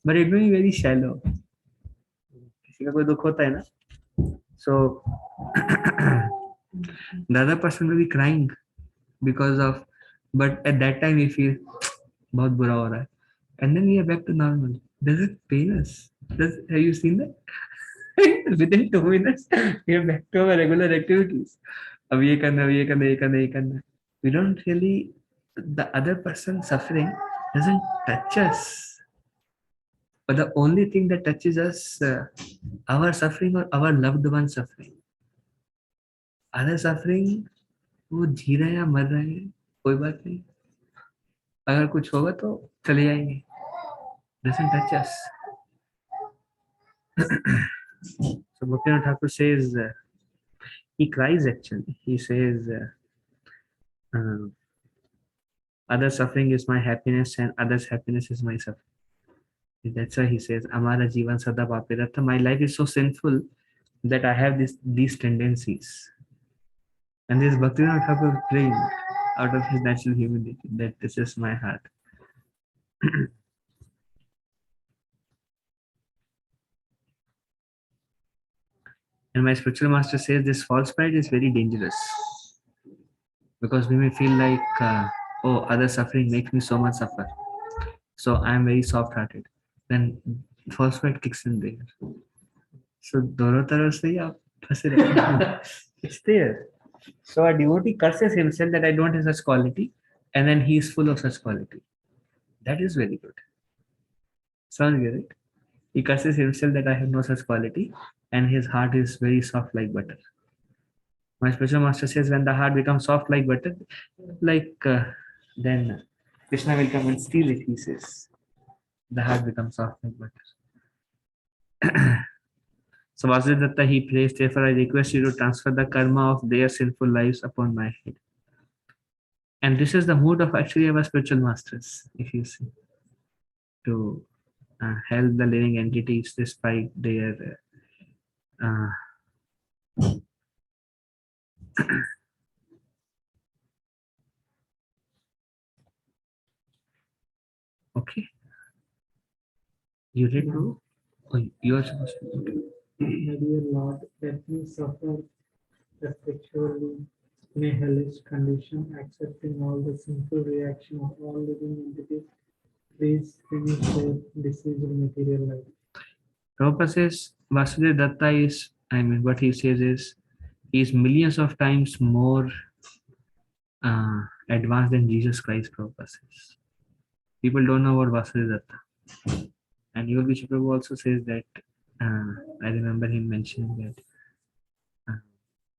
but it may be very shallow. किसी का कोई दुख होता है ना, so the other person will be crying because of, but at that time we feel बहुत बुरा हो रहा है, and then we are back to normal. Does it pain us? Have you seen that? Within 2 minutes we are back to our regular activities. अब ये करना, ये करना, ये करना, ये करना. We don't really, the other person suffering doesn't touch us, but the only thing that touches us, our suffering or our loved one suffering. Other suffering, वो जी रहे हैं या मर रहे हैं, कोई बात नहीं, अगर कुछ होगा तो चले जाएंगे, doesn't touch us. So Bhaktivinoda Thakur says, he cries actually. He says, other suffering is my happiness and others' happiness is my suffering. That's why he says, Amara Jivan Sada Papiratta. My life is so sinful that I have these tendencies. And this Bhaktivinoda Thakur praying out of his natural humility that this is my heart. And my spiritual master says this false pride is very dangerous, because we may feel like, oh, other suffering makes me so much suffer, so I am very soft-hearted. Then false pride kicks in there. So दोनों तरफ से ही आप फंसे रहते. It's there. So a devotee curses himself that I don't have such quality, and then he is full of such quality. That is very good. Sounds good, right? He curses himself that I have no such quality, and his heart is very soft like butter. My spiritual master says when the heart becomes soft like butter, then Krishna will come and steal it, he says. The heart becomes soft like butter. So Vasudeva Datta, he prays, therefore I request you to transfer the karma of their sinful lives upon my head. And this is the mood of actually our spiritual masters, if you see, to help the living entities despite their okay. You read, bro? Oh, you are supposed to. Okay. My dear Lord, let me suffer perpetually in a hellish condition, accepting all the sinful reaction of all living entities. Please finish their diseased material life. Prabhupada says Vasudeva Datta is, I mean, what he says is, he is millions of times more advanced than Jesus Christ, Prabhupada says. People don't know about Vasudeva Datta. And Yoga Bishop Prabhu also says that, I remember him mentioning that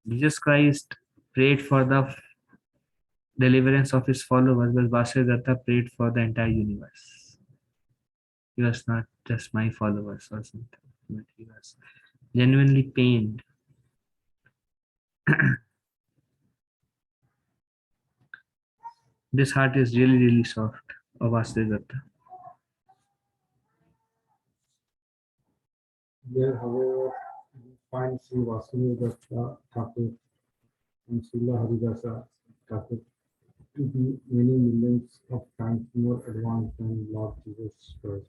Jesus Christ prayed for the deliverance of his followers, but Vasudeva Datta prayed for the entire universe. He was not just my followers or something, but he was genuinely pained. This heart is really, really soft of Vasudeva Datta. There, however, we find Sri Vasudeva Datta Thakur and Srila Haridasa Thakur to be many millions of times more advanced than Lord Jesus Christ.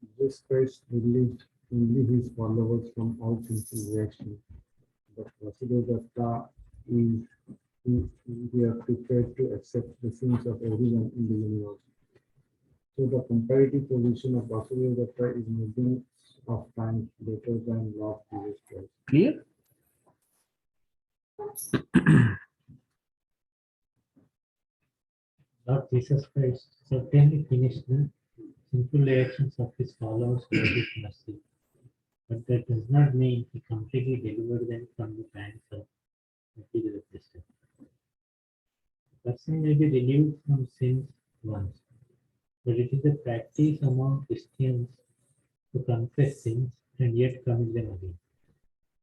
Jesus Christ released only his followers from all sinful reactions, but Vasudeva Datta is we are prepared to accept the sins of everyone in the universe. So the comparative position of Vasudeva Datta is millions of times better than Lord Jesus Christ. Clear? Lord Jesus Christ certainly finished the sinful reactions of his followers by his mercy. But that does not mean he completely delivered them from the pangs of material existence. A person may be relieved from sins once, but it is a practice among Christians to confess sins and yet commit them again.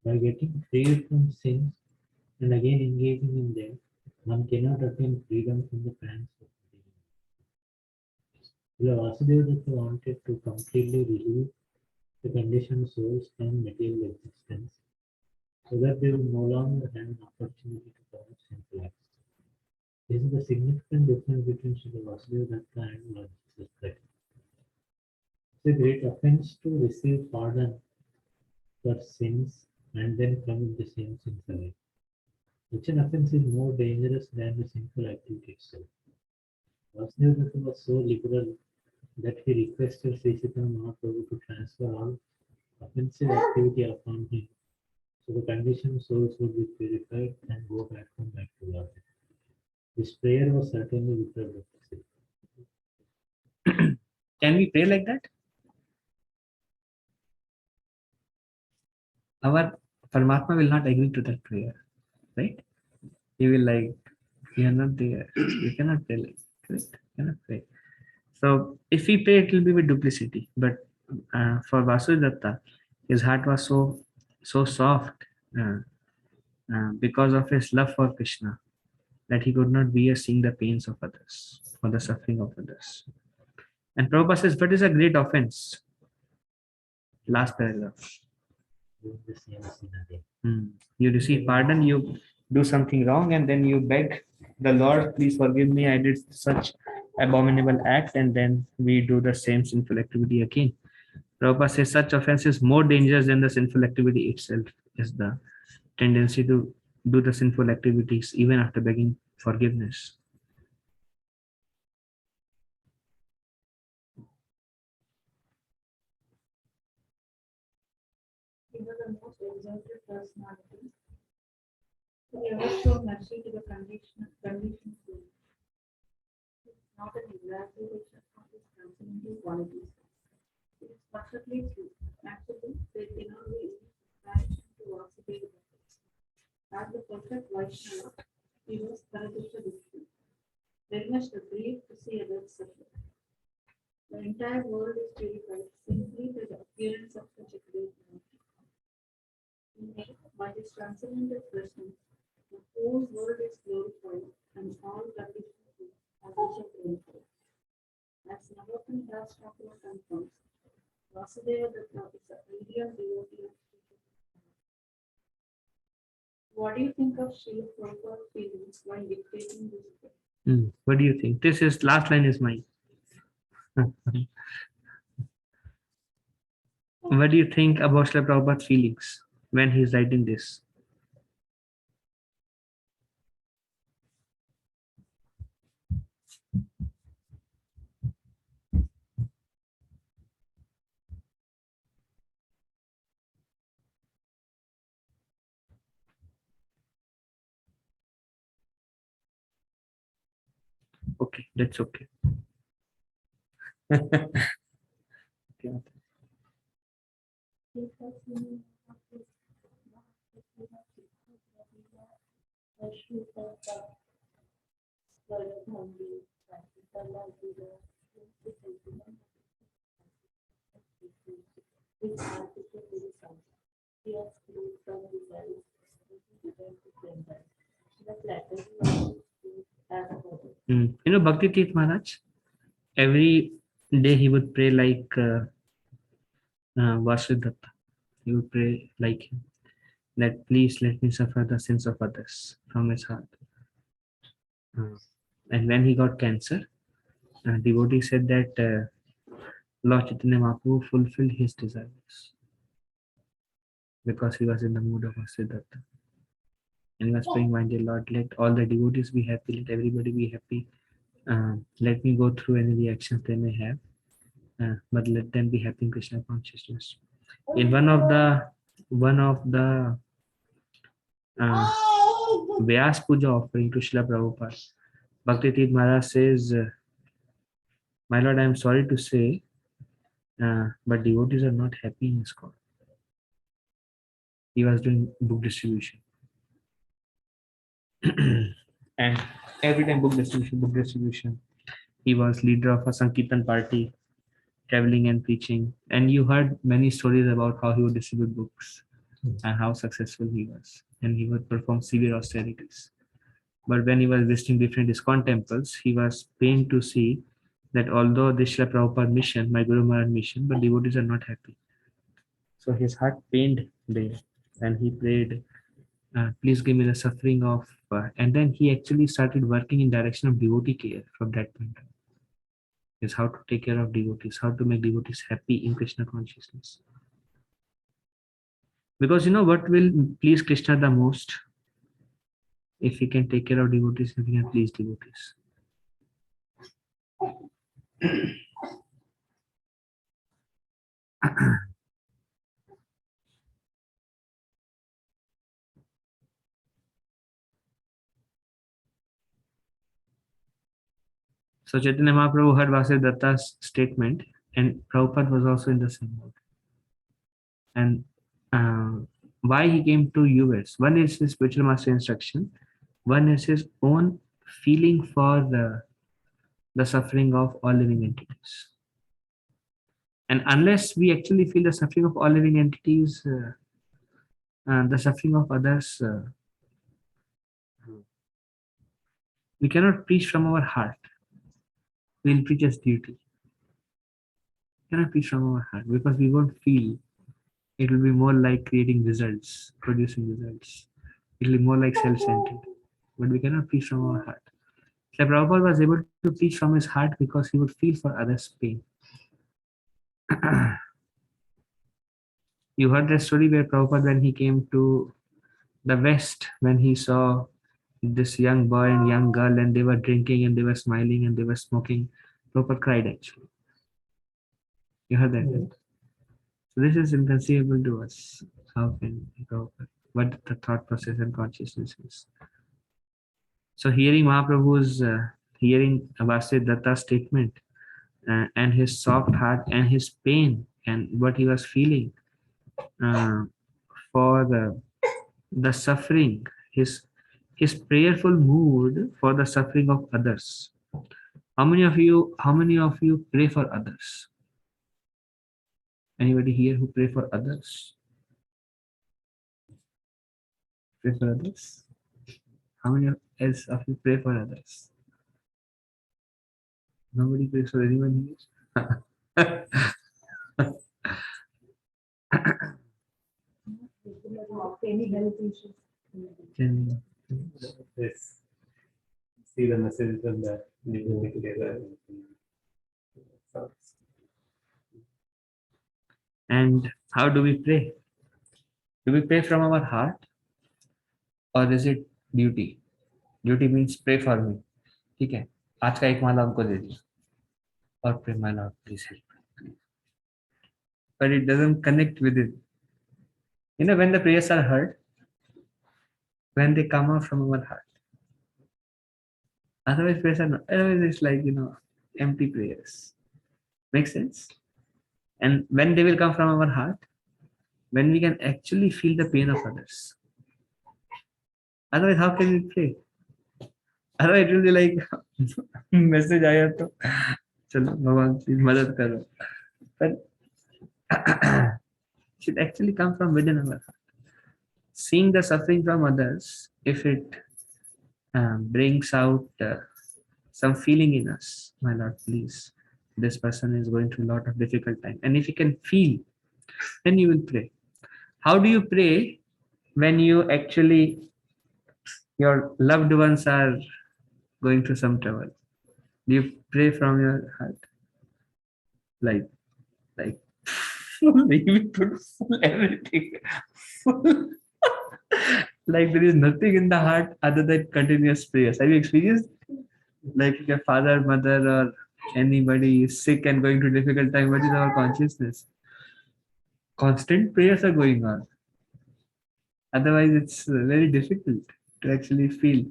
By getting freed from sins and again engaging in them, one cannot attain freedom from the pangs of material. Vasudeva wanted to completely relieve the conditioned souls from material existence so that they will no longer have an opportunity to commit sinful acts. This is the significant difference between Srila Vasudeva Datta and Lord Jesus Christ. It's a great offense to receive pardon for sins and then commit the same sins again. Such an offense is more dangerous than the sinful activity itself. Vasudeva Datta was so liberal that he requested Sri Chaitanya Mahaprabhu to transfer all offensive activity upon him so the conditioned souls would be purified and go back to Lord. This prayer was certainly Vikram Datta. Can we pray like that? Our Paramatma will not agree to that prayer, right? He will like, you are not there. You cannot pray like that, correct? You cannot pray. So if we pray, it will be with duplicity. But for Vasudeva, his heart was so soft because of his love for Krishna that he could not bear seeing the pains of others or the suffering of others. And Prabhupada says, "What is a great offense?" Last paragraph. Doing the same sin again. You receive pardon, you do something wrong, and then you beg the Lord, please forgive me, I did such abominable act, and then we do the same sinful activity again. Prabhupada says such offense is more dangerous than the sinful activity itself, is the tendency to do the sinful activities even after begging forgiveness. He was the most exalted personality who ever showed mercy to the conditioned soul. It's not an exaggeration of his transcendental qualities. It is perfectly true. Actually, there cannot be any comparison to Vasudeva Datta. As the perfect Vaishnava, he was Paradisha Vishnu, very much aggrieved to see others suffer. The entire world is purified simply by the appearance of such a great man. Nay, by his transcendental presence, the whole world is glorified and all conditions are also glorified. As Navatan Das Thakur confirms, Vasudeva Datta is the ideal devotee of Sri Krishna. What do you think of Srila Prabhupada's feelings while dictating this book? What do you think? This is last line is mine. What do you think about Srila Prabhupada's feelings when he's writing this? Okay, that's okay. Okay. Bhakti Tirth Maharaj, every day he would pray like Vasudeva Datta. He would pray like him, that please let me suffer the sins of others from his heart. And when he got cancer, devotee said that Lord Chaitanya Mahaprabhu fulfilled his desires because he was in the mood of Vasudeva Datta. And he was praying, my dear Lord, let all the devotees be happy, let everybody be happy. Let me go through any reactions they may have, but let them be happy in Krishna consciousness. In one of the Vyas Puja offering to Srila Prabhupada, Bhakti Tirth Maharaj says, my Lord, I am sorry to say, but devotees are not happy in his call. He was doing book distribution. And every time book distribution. He was leader of a Sankirtan party, traveling and preaching. And you heard many stories about how he would distribute books and how successful he was. And he would perform severe austerities. But when he was visiting different ISKCON temples, he was pained to see that although this Srila Prabhupada mission, my Guru Maharaj mission, but devotees are not happy. So his heart pained there, and he prayed, please give me the suffering of, and then he actually started working in direction of devotee care from that point on. Is how to take care of devotees, how to make devotees happy in Krishna consciousness. Because you know what will please Krishna the most? If he can take care of devotees, if he can please devotees. So Chaitanya Mahaprabhu heard Vasudeva Datta's statement, and Prabhupada was also in the same mood. And why he came to US? One is his spiritual master instruction. One is his own feeling for the suffering of all living entities. And unless we actually feel the suffering of all living entities, the suffering of others, we cannot preach from our heart. We'll preach as duty. We cannot preach from our heart because we won't feel. It will be more like creating results, producing results. It will be more like self-centered. But we cannot preach from our heart. So Prabhupada was able to preach from his heart because he would feel for others' pain. You heard the story where Prabhupada, when he came to the West, when he saw this young boy and young girl, and they were drinking and they were smiling and they were smoking, Prabhupada cried actually. You heard that, right? So this is inconceivable to us. How can Prabhupada, what the thought process and consciousness is. So hearing Mahaprabhu's, hearing Vasudeva Datta's statement, and his soft heart and his pain and what he was feeling for the suffering, his prayerful mood for the suffering of others. How many of you pray for others? Anybody here who pray for others? Pray for others? How many else of you pray for others? Nobody prays for anyone here? Any health issues. Yes. See the message in that new together. And how do we pray? Do we pray from our heart? Or is it duty? Duty means pray for me. ठीक है, आज का एक माला हमको दे दिया और pray my Lord, please help. But it doesn't connect with it. You know, when the prayers are heard, when they come out from our heart. Otherwise, prayers are not. Otherwise, it's like, you know, empty prayers. Make sense? And when they will come from our heart, when we can actually feel the pain of others. Otherwise, how can we pray? Otherwise, it will be like message आया तो चलो भगवान please मदद करो. But it should actually come from within our heart. Seeing the suffering from others, if it brings out some feeling in us, my Lord, please, this person is going through a lot of difficult time. And if you can feel, then you will pray. How do you pray when you actually, your loved ones are going through some trouble? Do you pray from your heart? Like, maybe put full everything. Full. Like there is nothing in the heart other than continuous prayers. Have you experienced? Like if your father, mother, or anybody is sick and going through difficult time, what is our consciousness? Constant prayers are going on. Otherwise, it's very difficult to actually feel.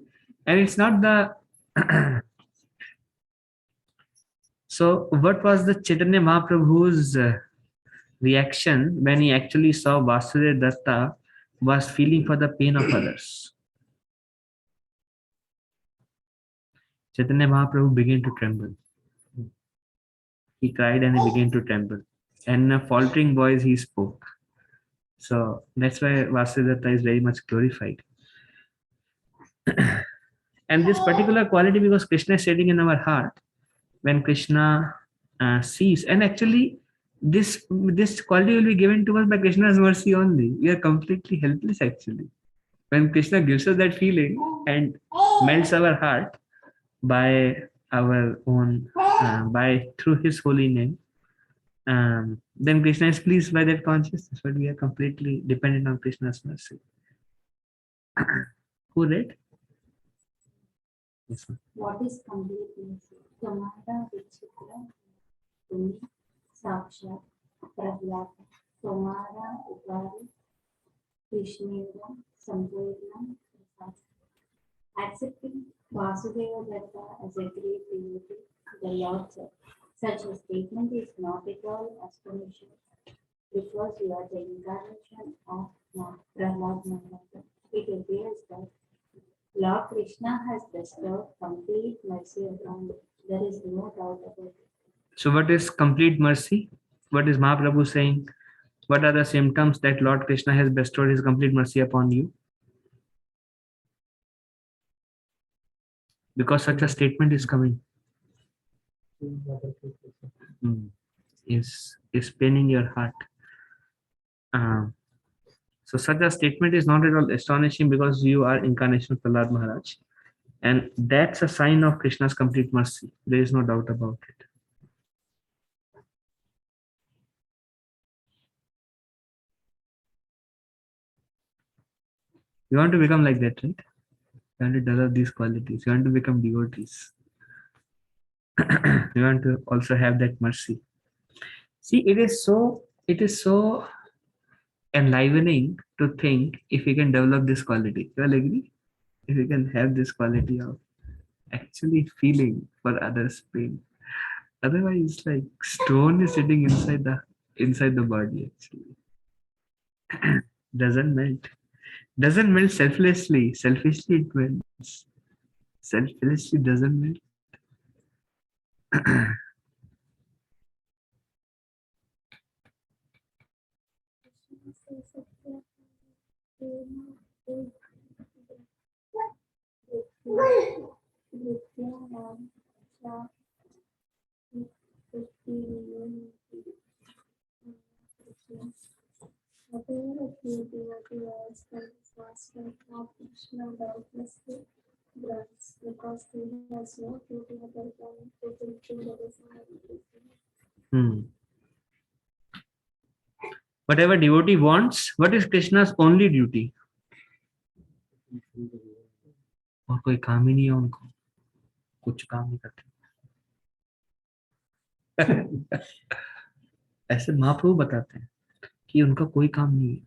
And it's not the... So what was the Chaitanya Mahaprabhu's reaction when he actually saw Vasudeva Datta was feeling for the pain of others? Chaitanya Mahaprabhu began to tremble. He cried and he began to tremble. And in a faltering voice he spoke. So that's why Vasudetta is very much glorified. And this particular quality, because Krishna is sitting in our heart, when Krishna sees, and actually this quality will be given to us by Krishna's mercy only. We are completely helpless actually. When Krishna gives us that feeling and melts our heart by our own, by through His holy name, then Krishna is pleased by that consciousness. But we are completely dependent on Krishna's mercy. Who read? Yes, ma'am. What is complete mercy? Tomara Vichitra Tumi Sakshat Prahlata Tomara Upari Krishnendra Sampurna Prasad. Accepting Vasudeva Datta as a great devotee, the Lord said, such a statement is not at all astonishing because you are the incarnation of Prahlad Maharaj. It appears that Lord Krishna has bestowed complete mercy upon you. There is no doubt about it. So, what is complete mercy? What is Mahaprabhu saying? What are the symptoms that Lord Krishna has bestowed His complete mercy upon you? Because such a statement is coming. Is paining your heart. So such a statement is not at all astonishing because you are incarnation of Prahlad Maharaj. And that's a sign of Krishna's complete mercy. There is no doubt about it. You want to become like that, right? You want to develop these qualities. You want to become devotees. You want to also have that mercy. See, it is so enlivening to think if we can develop this quality. You all agree? If we can have this quality of actually feeling for others' pain. Otherwise, like stone is sitting inside the body actually. Doesn't melt. Doesn't melt selflessly. Selfishly it melts. Selflessly doesn't melt. Whatever a pure devotee was, that is master of Krishna doubtlessly grants, because he has no duty other than to fulfill the desire of Krishna. Whatever devotee wants, what is Krishna's only duty? और कोई काम ही नहीं है उनको, कुछ काम नहीं करते. ऐसे महाप्रभु बताते हैं कि उनका कोई काम नहीं है,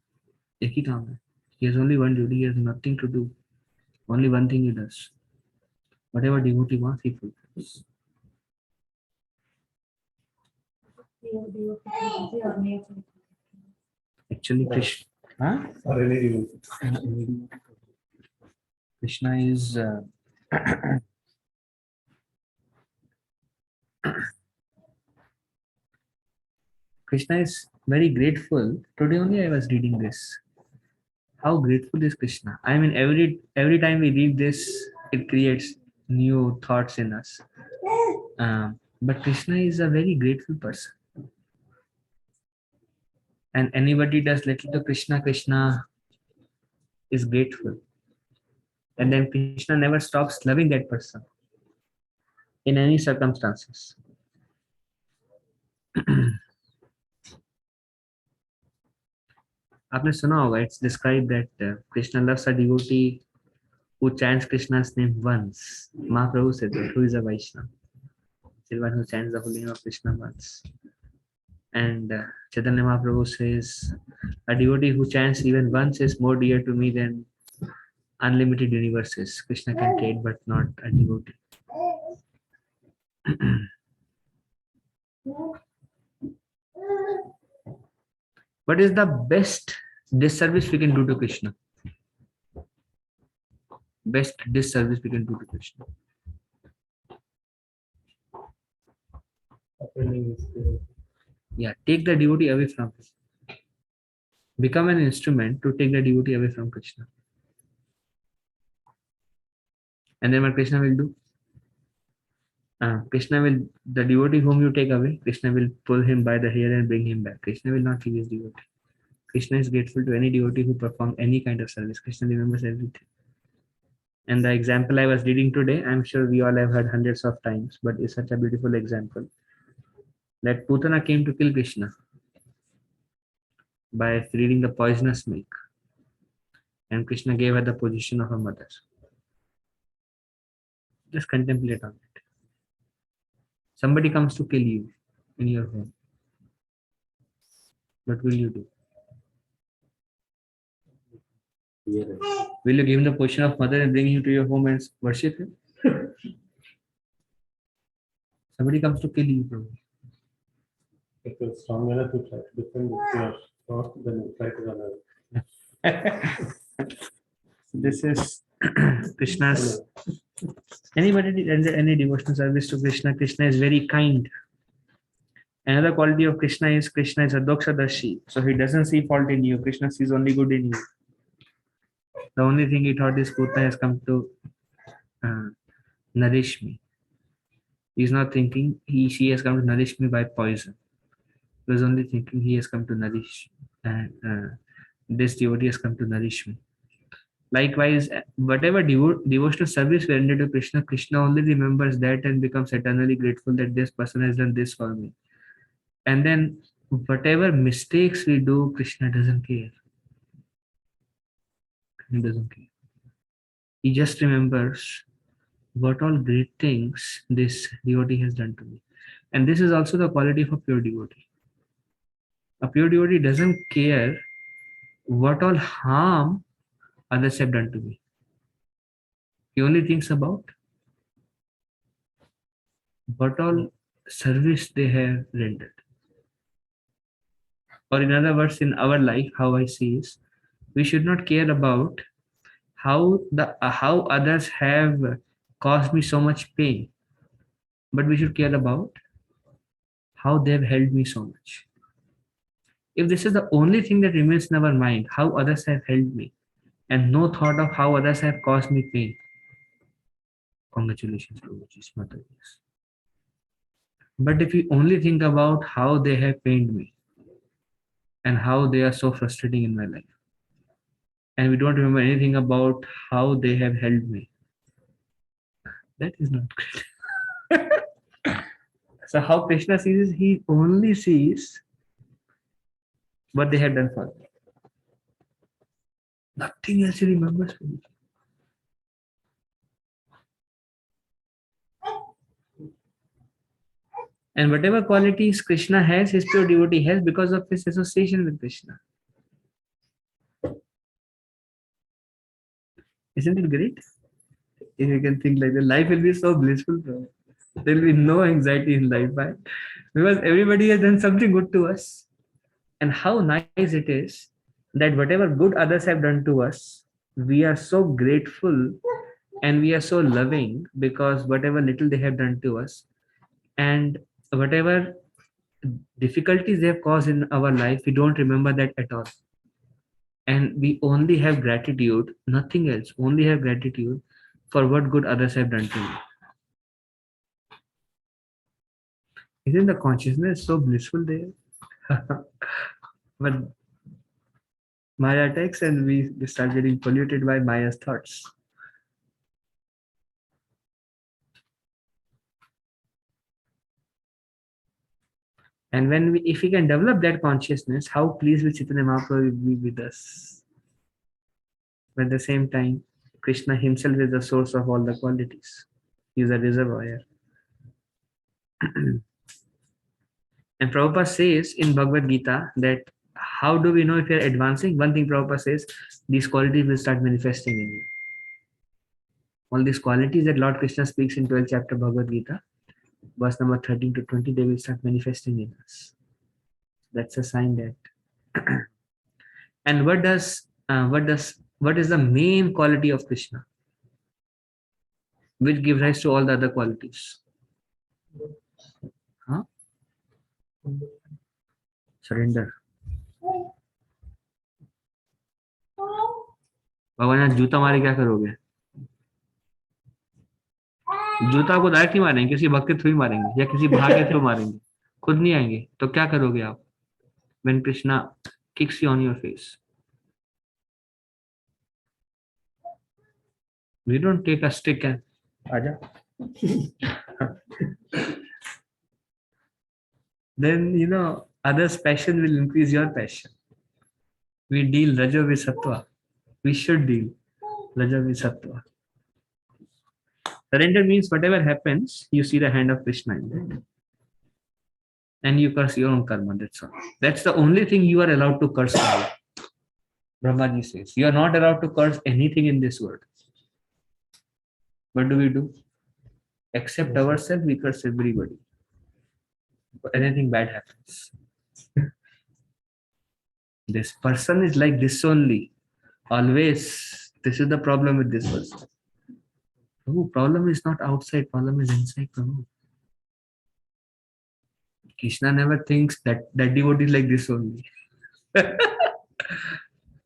एक ही काम है. He has only one duty. He has nothing to do. Only one thing he does. Whatever devotee wants, he fulfills. Actually, Krishna is Krishna is very grateful. Today only I was reading this. How grateful is Krishna? I mean, every time we read this, it creates new thoughts in us. But Krishna is a very grateful person. And anybody does little to Krishna, Krishna is grateful. And then Krishna never stops loving that person in any circumstances. आपने सुना होगा, it's described that Krishna loves a devotee who chants Krishna's name once. Mahaprabhu said that, who is a Vaishnava? The one who chants the holy name of Krishna once. And Chaitanya Mahaprabhu says, a devotee who chants even once is more dear to me than unlimited universes. Krishna can create, but not a devotee. What is the best disservice we can do to Krishna? Best disservice we can do to Krishna. Offending his devotee. Yeah, take the devotee away from him. Become an instrument to take the devotee away from Krishna. And then what Krishna will do? Krishna will, the devotee whom you take away, Krishna will pull him by the hair and bring him back. Krishna will not leave his devotee. Krishna is grateful to any devotee who perform any kind of service. Krishna remembers everything. And the example I was reading today, I'm sure we all have heard hundreds of times, but it's such a beautiful example. That Putana came to kill Krishna by feeding the poisonous milk. And Krishna gave her the position of a mother. Just contemplate on it. Somebody comes to kill you in your home. What will you do? Fear. Will you give him the position of mother and bring him to your home and worship him? Somebody comes to kill you, Prabhu. If you're strong enough to try to defend your thought, then you try to run away. This is Krishna's. Anybody did any devotional service to Krishna? Krishna is very kind. Another quality of Krishna is a Dokshadarshi. So he doesn't see fault in you. Krishna sees only good in you. The only thing he thought is Putana has come to nourish me. He's not thinking she has come to nourish me by poison. He was only thinking he has come to nourish, and this devotee has come to nourish me. Likewise, whatever devotional service we render to Krishna, Krishna only remembers that and becomes eternally grateful that this person has done this for me. And then whatever mistakes we do, Krishna doesn't care. He doesn't care. He just remembers what all great things this devotee has done to me. And this is also the quality of a pure devotee. A pure devotee doesn't care what all harm others have done to me. He only thinks about what all service they have rendered. Or in other words, in our life, how I see is, we should not care about how others have caused me so much pain, but we should care about how they have helped me so much. If this is the only thing that remains in our mind, how others have helped me, and no thought of how others have caused me pain, congratulations, Prabhuji's mother. But if we only think about how they have pained me and how they are so frustrating in my life, and we don't remember anything about how they have helped me, that is not great. So how Krishna sees is, he only sees what they have done for me. Nothing else he remembers. And whatever qualities Krishna has, his pure devotee has because of his association with Krishna. Isn't it great? If you can think like that, life will be so blissful, bro. There will be no anxiety in life, right? Because everybody has done something good to us. And how nice it is that whatever good others have done to us, we are so grateful and we are so loving because whatever little they have done to us and whatever difficulties they have caused in our life, we don't remember that at all. And we only have gratitude, nothing else, only have gratitude for what good others have done to me. Isn't the consciousness so blissful there? But Maya attacks and we start getting polluted by Maya's thoughts. And if we can develop that consciousness, how pleased will Chaitanya Mahaprabhu will be with us. But at the same time, Krishna himself is the source of all the qualities. He is a reservoir. And Prabhupada says in Bhagavad Gita that how do we know if we are advancing? One thing Prabhupada says, these qualities will start manifesting in you. All these qualities that Lord Krishna speaks in 12th chapter Bhagavad Gita, verse number 13 to 20, they will start manifesting in us. That's a sign that. And what is the main quality of Krishna, which gives rise to all the other qualities? Huh? Surrender. भगवान आज जूता मारे क्या करोगे? जूता को direct नहीं मारेंगे, किसी भक्त के थ्रू ही मारेंगे या किसी भाग के थ्रू मारेंगे, खुद नहीं आएंगे तो क्या करोगे आप? When Krishna kicks you on your face, we don't take a stick and aja. Then others' passion will increase your passion. We deal Raja with Sattva. We should deal Raja with Sattva. Surrender means whatever happens, you see the hand of Krishna in that. And you curse your own karma. That's all. That's the only thing you are allowed to curse now. Brahmaji says, you are not allowed to curse anything in this world. What do we do? Except ourselves, we curse everybody. Anything bad happens. This person is like this only. Always. This is the problem with this person. Prabhu, problem is not outside, problem is inside, Prabhu. Krishna never thinks that devotee is like this only.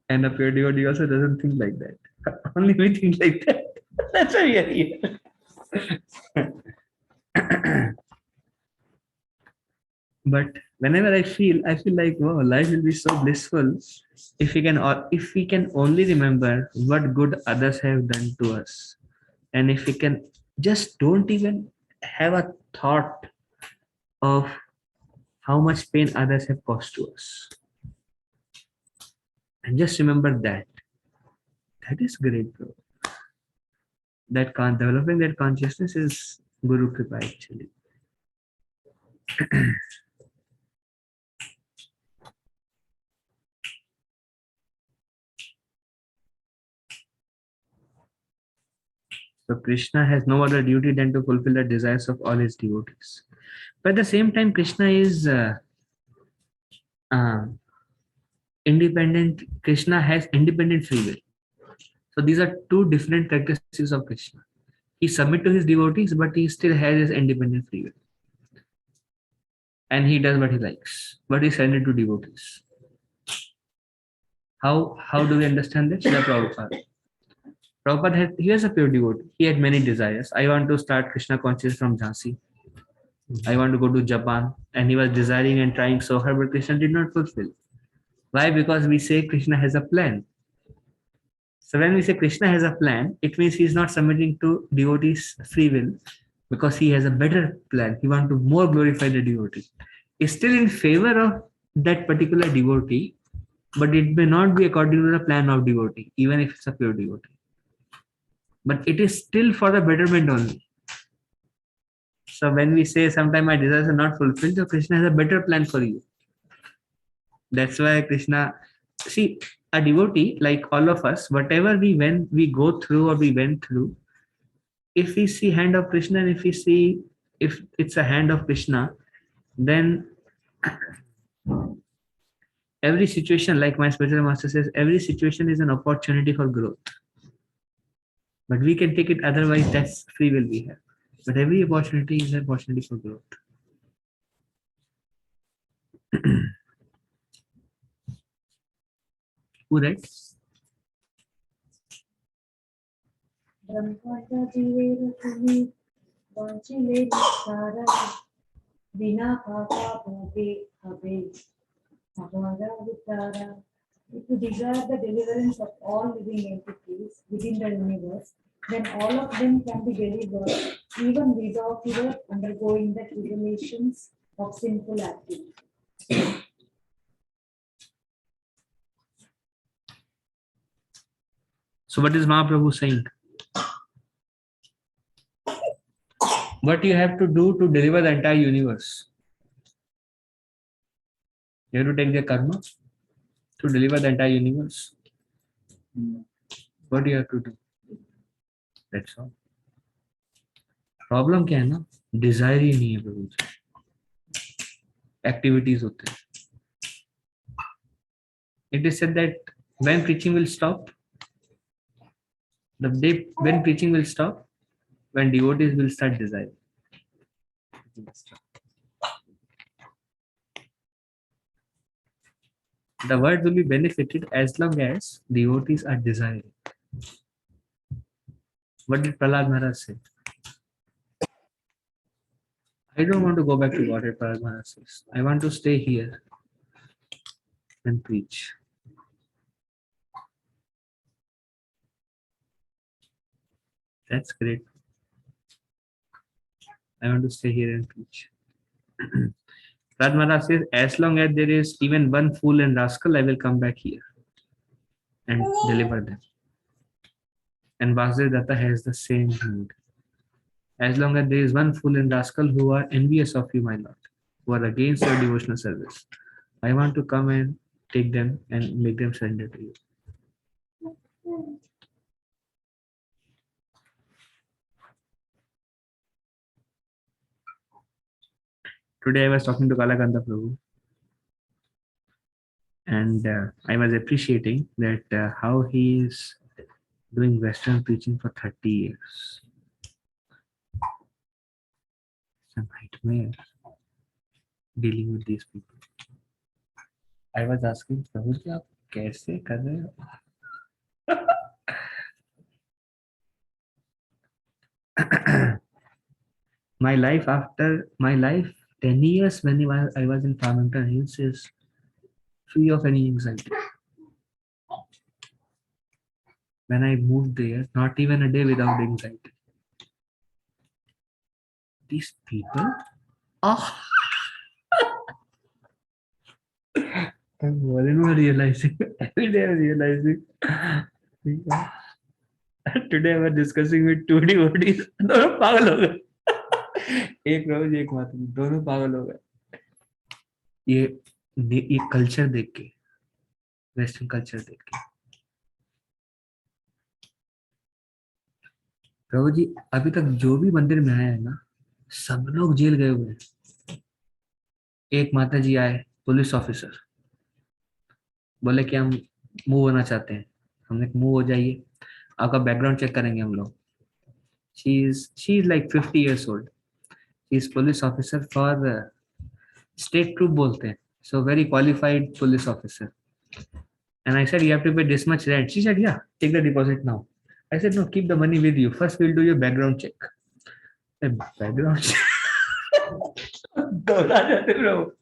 And a pure devotee also doesn't think like that. Only we think like that. That's why we are here. But whenever I feel like, wow, life will be so blissful if we can only remember what good others have done to us. And if we can just don't even have a thought of how much pain others have caused to us. And just remember that. That is great, bro. Developing that consciousness is Guru Kripa actually. So Krishna has no other duty than to fulfill the desires of all his devotees. But at the same time, Krishna is independent. Krishna has independent free will. So these are two different characteristics of Krishna. He submits to his devotees, but he still has his independent free will. And he does what he likes, but he surrenders to devotees. How do we understand this? Srila Prabhupada. Prabhupada he was a pure devotee. He had many desires. I want to start Krishna consciousness from Jhansi. I want to go to Japan. And he was desiring and trying so hard, but Krishna did not fulfill. Why? Because we say Krishna has a plan. So when we say Krishna has a plan, it means he is not submitting to devotees' free will because he has a better plan. He wants to more glorify the devotee. He's still in favor of that particular devotee, but it may not be according to the plan of devotee, even if it's a pure devotee. But it is still for the betterment only. So when we say sometimes my desires are not fulfilled, so Krishna has a better plan for you. That's why Krishna, see, a devotee like all of us, whatever we go through or we went through, if we see hand of Krishna and if it's a hand of Krishna, then every situation, like my spiritual master says, every situation is an opportunity for growth. But we can take it otherwise, that's free will we have. But every opportunity is an opportunity for growth. Who read? Brahmada jivera kumi vanchile sara vina papa bhoge habe abhara vitara. If you desire the deliverance of all living entities within the universe, then all of them can be delivered even without your undergoing the tribulations of sinful activity. So what is Mahaprabhu saying? What you have to do to deliver the entire universe? You have to take the karma to deliver the entire universe. What do you have to do? That's all. Problem क्या है ना? Desire ही नहीं है प्रभु जी. Activities होते हैं. It is said that when preaching will stop, the day when preaching will stop, when devotees will start desiring. The world will be benefited as long as devotees are desiring. What did Prahlad Maharaj say? I don't want to go back to Godhead, Prahlad Maharaj says. I want to stay here and preach. That's great. I want to stay here and preach. Prahlad Maharaj says, as long as there is even one fool and rascal, I will come back here and deliver them. And Vasudev Datta has the same mood. As long as there is one fool and rascal who are envious of you, my Lord, who are against your devotional service, I want to come and take them and make them surrender to you. Today I was talking to Kalakanta Prabhu, and I was appreciating that how he is doing Western preaching for 30 years. It's a nightmare dealing with these people. I was asking Prabhu ji, आप कैसे कर रहे हो? My life 10 years when I was in Farmington Hills is free of any anxiety. When I moved there, not even a day without anxiety. These people, oh, I'm more and more realizing, every day I'm realizing. Today I was discussing with two devotees, दोनों पागल हो गए. एक रोज एक बात, दोनों पागल हो गए. ये कल्चर देख के, वेस्टर्न कल्चर देख के. प्रभु जी अभी तक जो भी मंदिर में आए हैं ना, सब लोग जेल गए हुए हैं. एक माता जी आए, पुलिस ऑफिसर, बोले कि हम मूव होना चाहते हैं. हमने मूव हो जाइए, आपका बैकग्राउंड चेक करेंगे हम लोग. she is like 50 years old. She is police officer for state troop बोलते हैं, so very qualified police officer. And I said, you have to pay this much rent. She said, yeah, take the deposit now. I said, no, keep the money with you. First we'll do your background check. Background check. घबरा जाते लोग.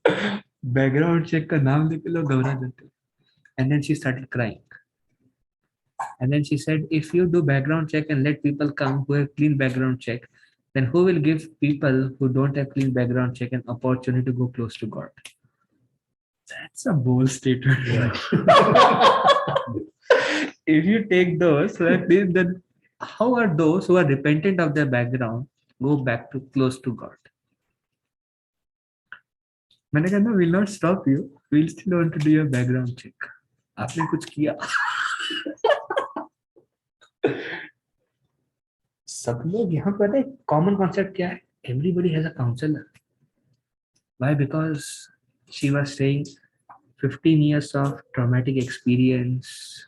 Background check का नाम लेके लोग घबरा जाते. And then she started crying. And then she said, if you do background check and let people come who have clean background check, then who will give people who don't have clean background check an opportunity to go close to God? That's a bold statement. Yeah. If you take those, then how are those who are repentant of their background go back to close to God? मैंने कहा, no, we'll not stop you. We'll still want to do your background check. आपने कुछ किया? सब लोग यहाँ पर एक कॉमन कॉन्सेप्ट क्या है? Everybody has a counselor. Why? Because she was saying 15 years of traumatic experience.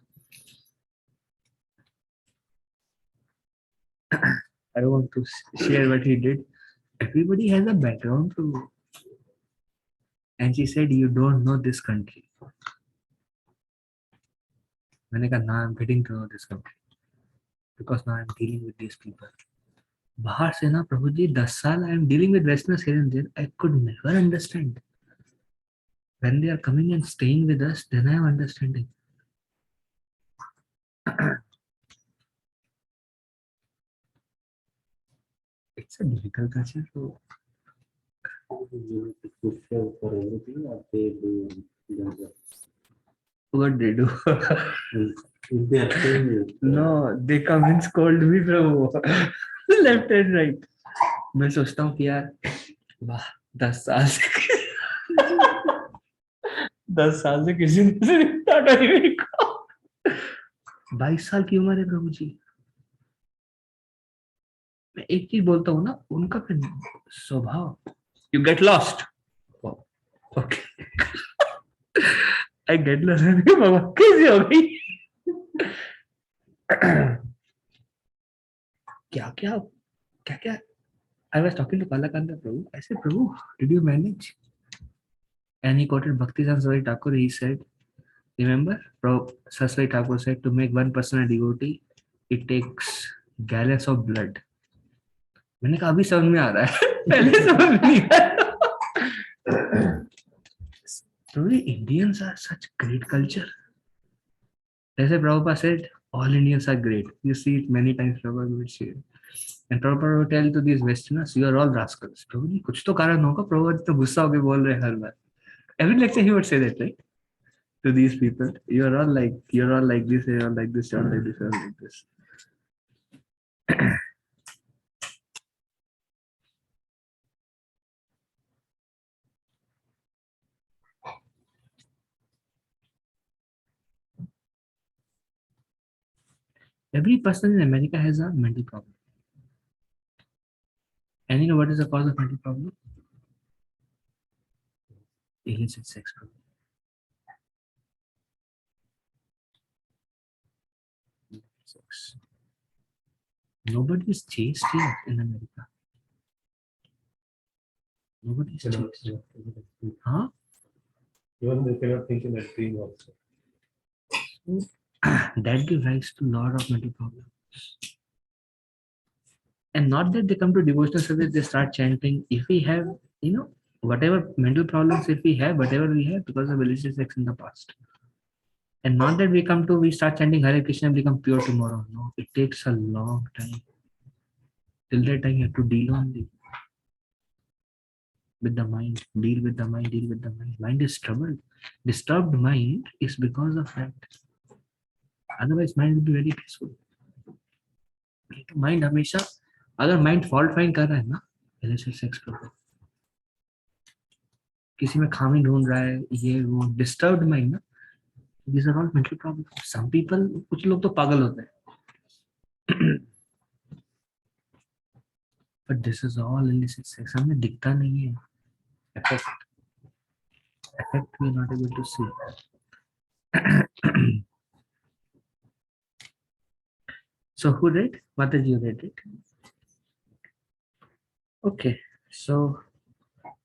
I don't want to share what he did. Everybody has a background to. And she said, you don't know this country. मैंने कहा, now I'm getting to know this country. Because now I'm dealing with these people. बाहर से ना प्रभु जी 10 साल I am dealing with Westerners here and there. I could never understand. When they are coming and staying with us, then I am understanding. It's a difficult culture. So You have to push her for everything, or they do themselves? what they do? If they are saying it, No, they come and scold me from left and right. मैं सोचता हूँ कि यार वाह 10 साल से 10 साल से किसी ने टाटा नहीं मेरे को. 22 साल की उम्र है प्रभु जी. मैं एक चीज बोलता हूँ ना, उनका फिर स्वभाव, you get lost. Okay I get lost. बाबा कैसे हो गई? क्या क्या क्या क्या. I was talking to Kalakanta Prabhu. I said, Prabhu, did you manage? And he quoted Bhakti Sansari Thakur. He said, Remember, Saraswati Thakur said to make one person a devotee, it takes gallons of blood. मैंने कहा अभी समझ में आ रहा है पहले समझ में नहीं आया. So we Indians are such great culture. As Prabhupada said, all Indians are great. You see it many times. Prabhupada would say, and Prabhupada would tell to these Westerners, "You are all rascals." Prabhupada, कुछ तो कारण होगा. Prabhupada तो गुस्सा होके बोल रहे हर बार. Every lecture he would say that, right? To these people, you're all like this, you're all like this, you're all like this, you're all like this. Every person in America has a mental problem. And you know what is the cause of mental problem? Illicit sex problem. Sex. Nobody is chaste here in America. Nobody is chaste. Huh? Even they cannot think in a dream also. That gives rise to a lot of mental problems. And not that they come to devotional service, they start chanting. If we have, whatever mental problems, if we have, whatever we have because of illicit sex in the past. And not that we start chanting Hare Krishna and become pure tomorrow. No, it takes a long time. Till that time, you have to deal only with the mind, deal with the mind, deal with the mind. Mind is troubled. Disturbed mind is because of that. Otherwise, mind will be very peaceful. Mind हमेशा अगर mind fault find कर रहा है ना, illicit sex problem. किसी में खामी ढूंढ रहा है, ये वो disturbed mind ना, these are all mental problems. Some people, कुछ लोग तो पागल होते हैं. But this is all illicit sex. हमें दिखता नहीं है. Effect we are not able to see. So who read? Mataji read it. Okay, so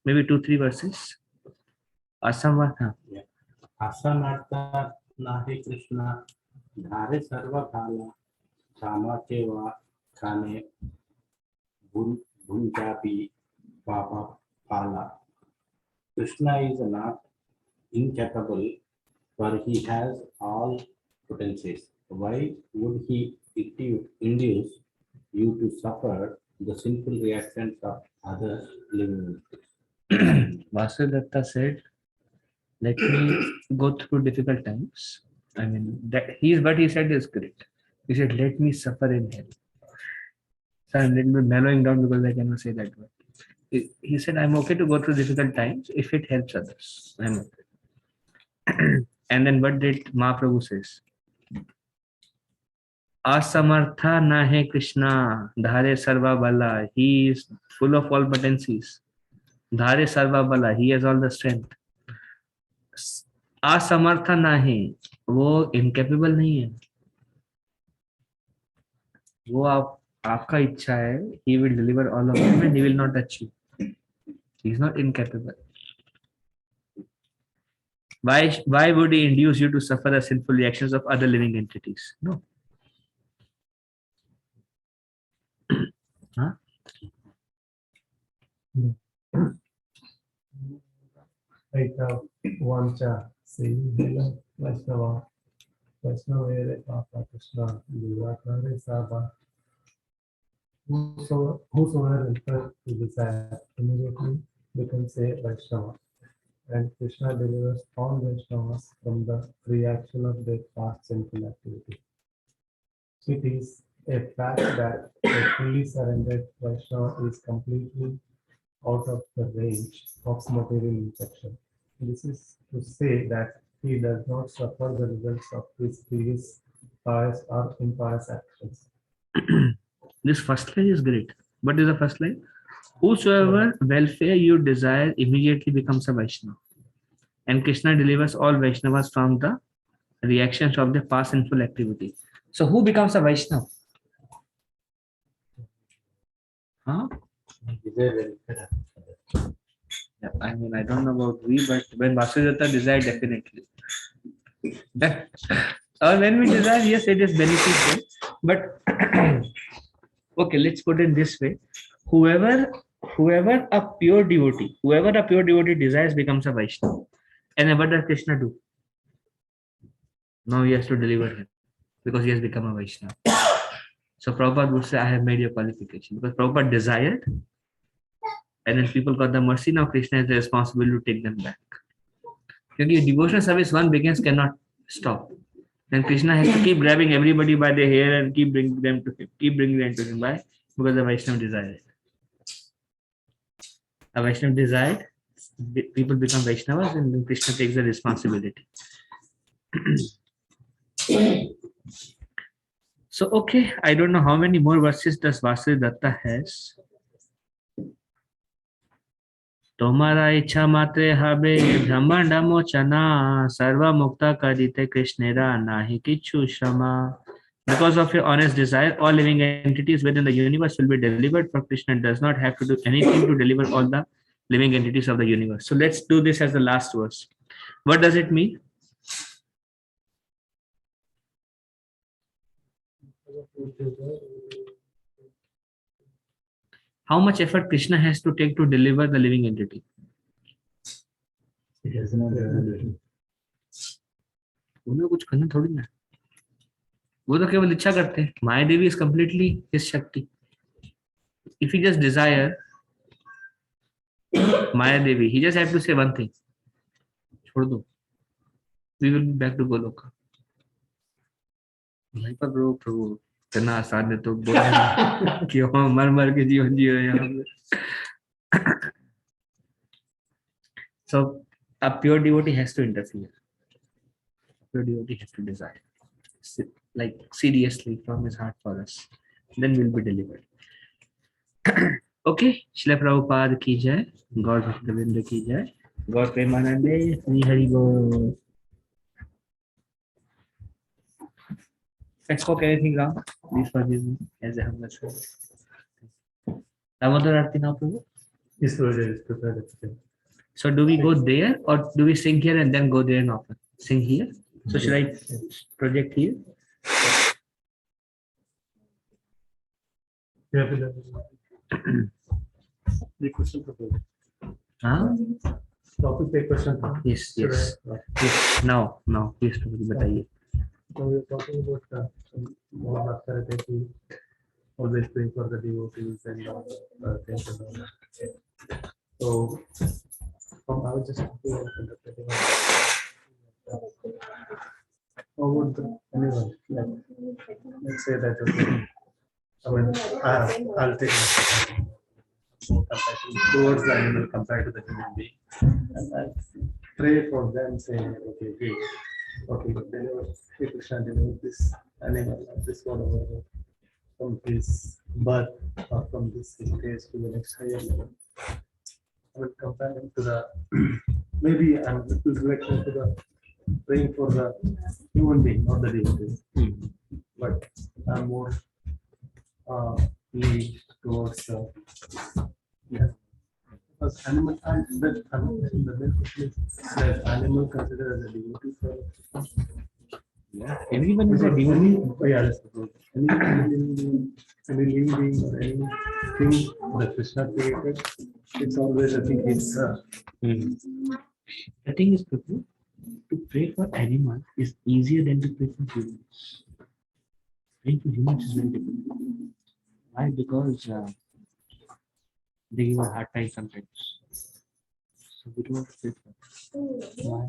maybe 2-3 verses. Asamvata. असमर्थ नाहि कृष्ण धारे सर्वकाल कामाचे वा खाने भुंजाबी पापा पाला. Krishna is not incapable, for he has all potencies. Why would he induce you to suffer the sinful reactions of others living entities? Vasudetta said, let me go through difficult times. I mean, what he said is great. He said, let me suffer in hell. So I'm a little bit mellowing down because I cannot say that word. He said, I'm okay to go through difficult times if it helps others. I'm okay. And then what did Mahaprabhu says? Asamartha nahe Krishna, dhare sarva bala. He is full of all potencies. Dhare sarva bala. He has all the strength. असमर्थ नहीं, वो incapable नहीं है. वो आपका इच्छा है. He will deliver all of them and he will not touch you. He is not incapable. Why would he induce you to suffer the sinful reactions of other living entities? No. Huh? Like Vancha saying, Vaishnava, Vaishnava, Papa Krishna, Durakare Saba. Whosoever enters to desire immediately becomes a Vaishnava. And Krishna delivers all Vaishnavas from the reaction of their past sinful activity. So it is a fact that a fully surrendered Vaishnava is completely out of the range of material infection. This is to say that he does not suffer the results of his previous pious or impious actions. This first line is great. What is the first line? Whosoever welfare you desire immediately becomes a Vaishnava. And Krishna delivers all Vaishnavas from the reactions of their past sinful activity. So who becomes a Vaishnava? Huh? Yeah, I mean, I don't know about we, but when Vasudetta desired, definitely. Or when we desire, yes, it is beneficial. But okay, let's put it this way: whoever, whoever a pure devotee desires becomes a Vaishnava. And then what does Krishna do? Now he has to deliver him because he has become a Vaishnava. So Prabhupada would say, I have made your qualification because Prabhupada desired, and then people got the mercy. Now Krishna is responsible to take them back. Because devotional service one begins cannot stop. Then Krishna has to keep grabbing everybody by the hair and keep bringing them to him. Keep bringing them to him. Why? Because the Vaishnava desired. A Vaishnava desired, people become Vaishnavas, and then Krishna takes the responsibility. So okay, I don't know how many more verses does Vasudeva Datta has. Tomara ichha matre habe brahmanda mochana sarva mukta karite krishnera nahi kichu shrama. Because of your honest desire, all living entities within the universe will be delivered, for Krishna does not have to do anything to deliver all the living entities of the universe. So let's do this as the last verse. What does it mean? How much effort Krishna has to take to deliver the living entity? It does not उन्हें कुछ करना थोड़ी ना, वो तो केवल इच्छा करते हैं. माया देवी is completely his shakti. If he just desire Maya Devi, he just have to say one thing. छोड़ दो. We will be back to Goloka. भाई पर प्रभु इतना आसान है तो बोल क्यों मर मर के जीवन जी रहे हैं. So a pure devotee has to interfere. A pure devotee has to desire, like seriously from his heart for us. Then we'll be delivered. Okay, Srila Prabhupada ki jai, Gaur Bhaktivinoda ki jai, Gaur Premanande, Sri Hari Bol. If I spoke anything wrong, please forgive me as I have not said. Damodar Arti now, Prabhu. Yes, Prabhuji, prepare it. So do we go there or do we sing here and then go there and offer? Sing here. So should I project here? Yeah, the question proposed. Huh? Topic take question. Yes, Should yes. I- Yes. Now, please Prabhu, बताइए. So we are talking about more Bhaktara Devi, always praying for the devotees and things and all that. So I was just contemplating. How would anyone, like, let's say that, okay, I mean, I'll take more compassion towards the animal compared to the human being. And I pray for them saying, okay, deliver, Sri Krishna deliver this animal, this whatever, from his birth or from this stage to the next higher level. I will compare him to the, maybe I'm reflecting to the praying for the human being, not the devotee. But I'm more lean towards yeah. Because animal and the main question is that animal considered as a devotee for Yeah. Everyone is a devotee. yeah, that's the problem. Any living being or anything that Krishna created, it's always I think it's The thing is, Prabhu, to pray for animals is easier than to pray for humans. Praying for humans is very difficult. Why? Because they give a hard time sometimes. So we don't pray for. Why?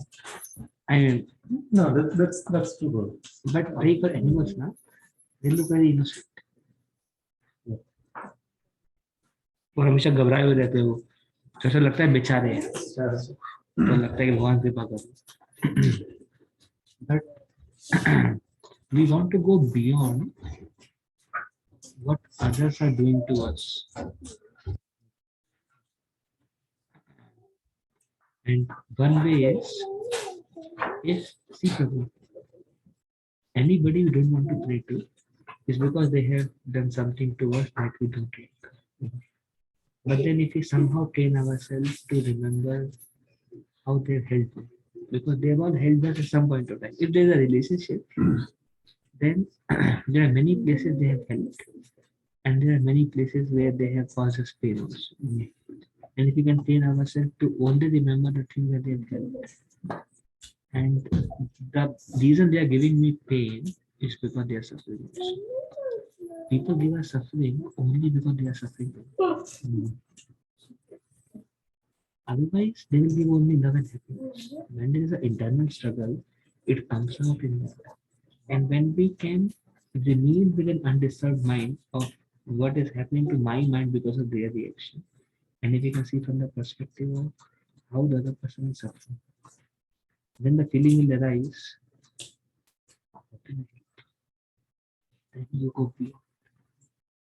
I mean, no, that's too good. but pray for animals now, they look very innocent. और हमेशा घबराए हुए रहते हैं वो, जैसे लगता है बेचारे हैं, तो लगता है कि भगवान कृपा करो. But we want to go beyond what others are doing to us. And one way is see Prabhu, anybody we don't want to pray to is because they have done something to us that we don't like. But then if we somehow train ourselves to remember how they helped, because they have all helped us at some point of time. If there is a relationship, then there are many places they have helped, and there are many places where they have caused us pain also. And if we can train ourselves to only remember the things that they have helped, and the reason they are giving me pain is because they are suffering. People give us suffering only because they are suffering. Otherwise, they will give only love and happiness. When there is an internal struggle, it comes out in that. And when we can remain with an undisturbed mind of what is happening to my mind because of their reaction, and if you can see from the perspective of how the other person is suffering, then the feeling will arise. Then you go beyond.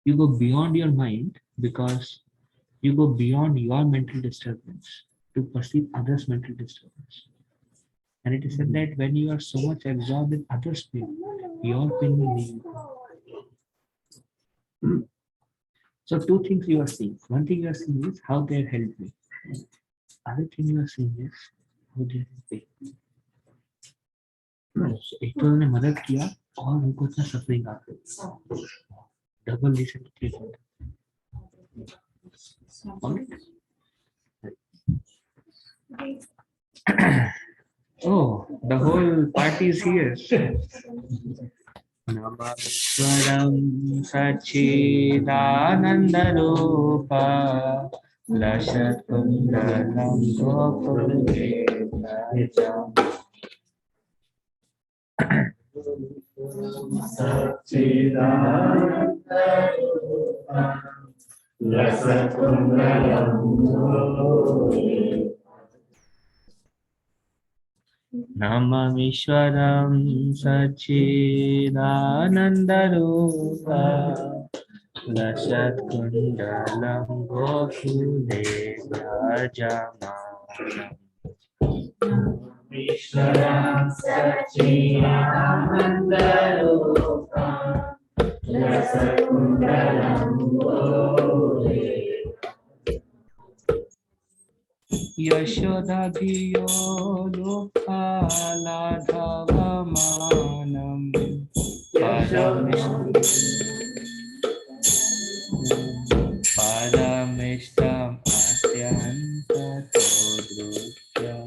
You go beyond your mind because you go beyond your mental disturbance to perceive others' mental disturbance. And it is said that when you are so much absorbed in others' pain, your pain will leave you. So two things you are seeing. One thing you are seeing is how they have helped me. Other thing you are seeing is how they have paid me. So एक तो उन्होंने मदद किया और उनको इतना suffering आ गई. Double reason create होता. Oh, the whole party is here. Namamswaram Sachidanandarupa Lashat Kundalam Gokuledajam Sachidanandarupa Lasat Kundalam Namamishwaram Sachidanandarupa Lashat Kundalam Gokuledajam Vishwaram Sachidanandarupa Lasat Kundalam Yashoda Diyo Lokaladhavamanam Paramishtam Asyanta Todrukya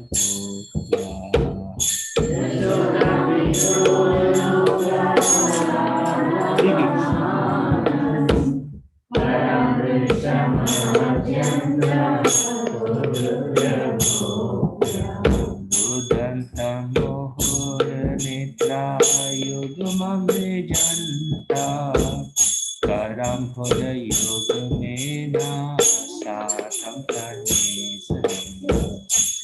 Budantam Mohur Nitra Yugmam Vijanta Karam Hoda Yugmena Satam Karnesam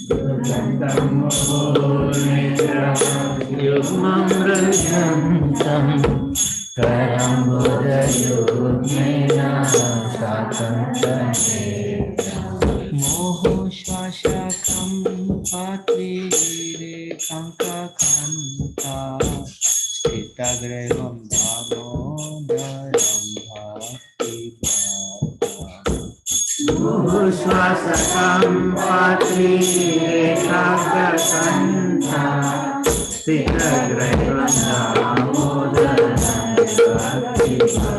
Budantam Mohur Nitra Yugmam Vijanta Karam Hoda Yugmena Satam Karnesam Moho Shashakam Patri Kanka Kanta Stitagravam Damodaram Bhakti Swasakam Patri Ekagakanta Stitagravam Damodaram Bhakti Deva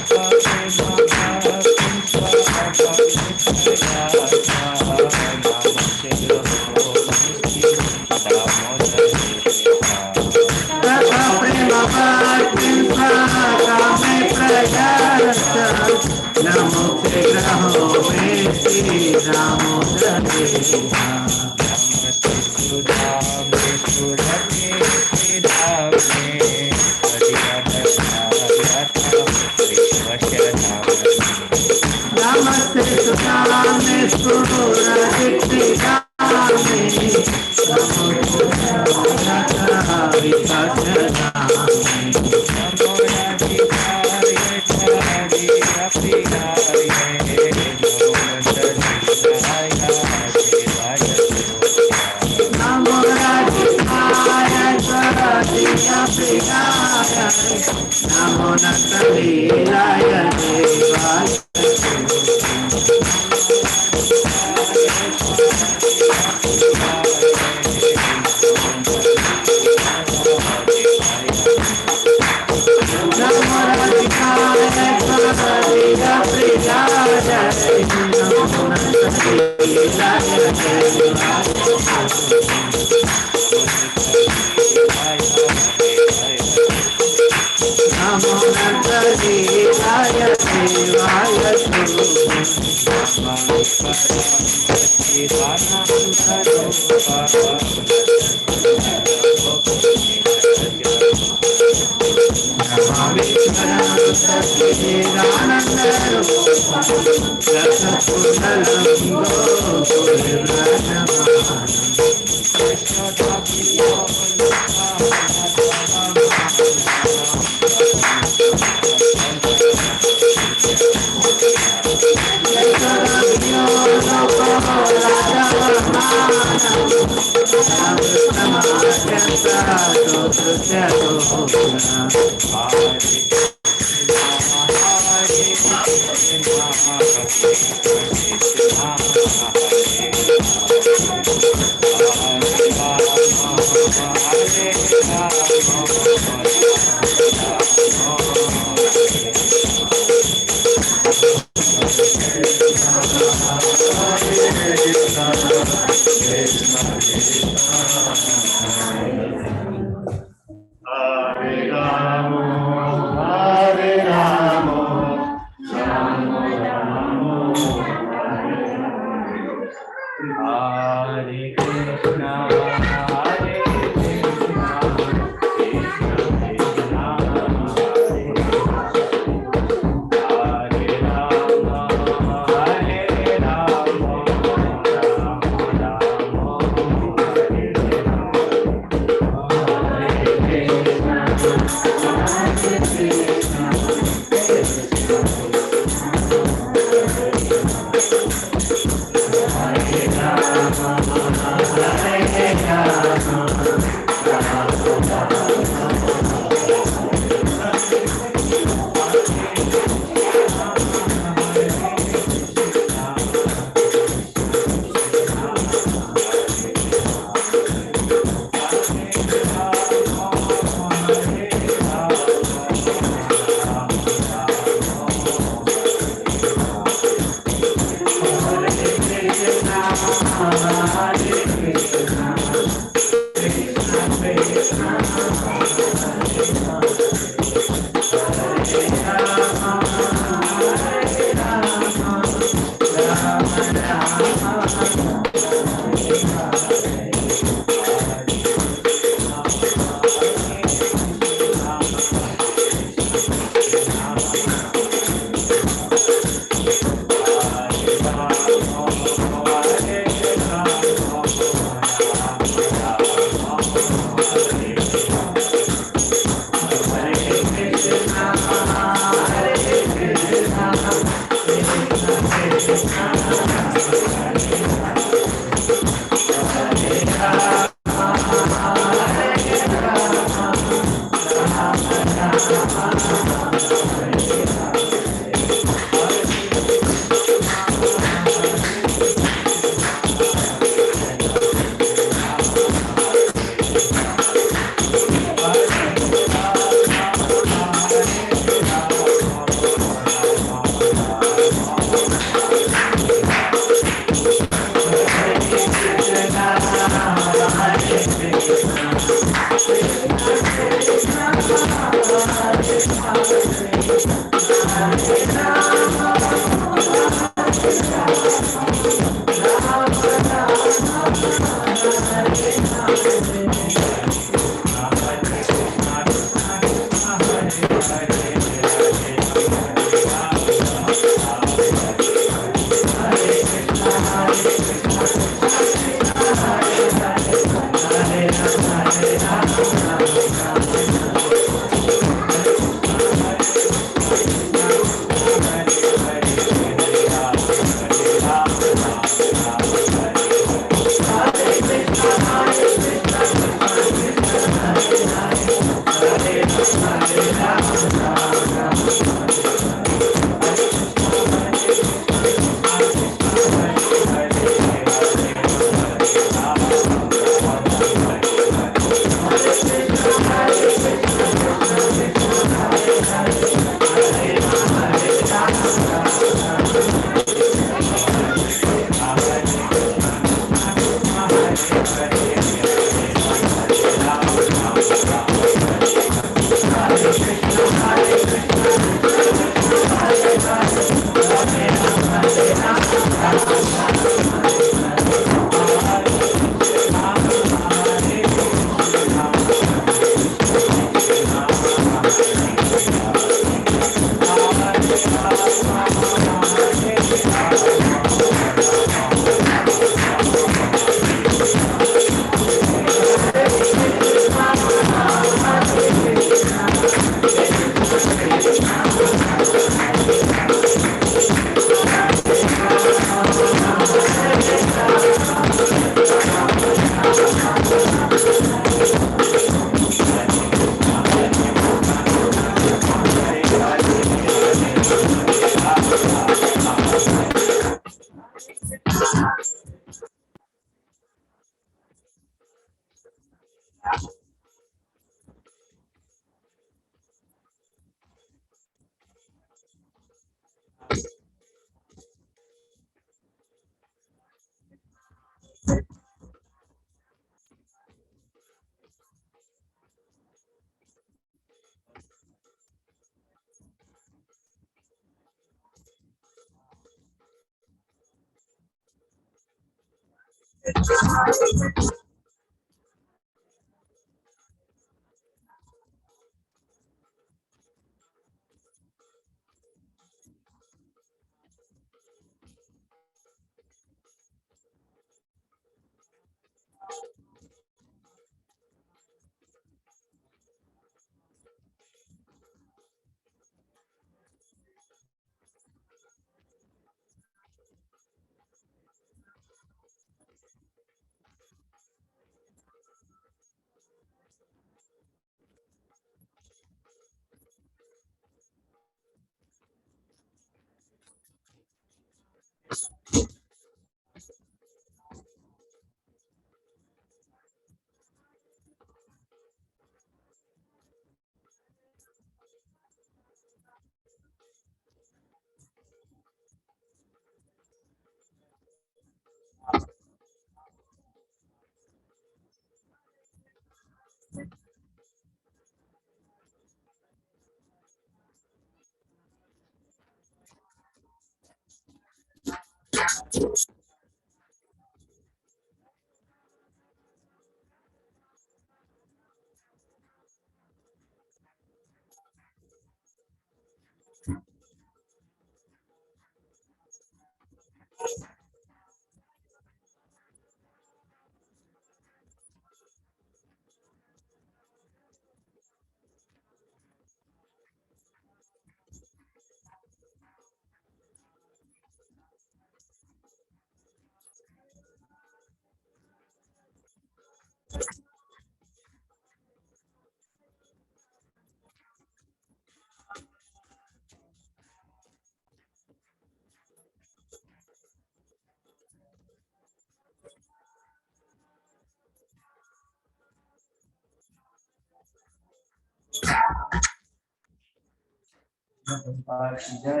जय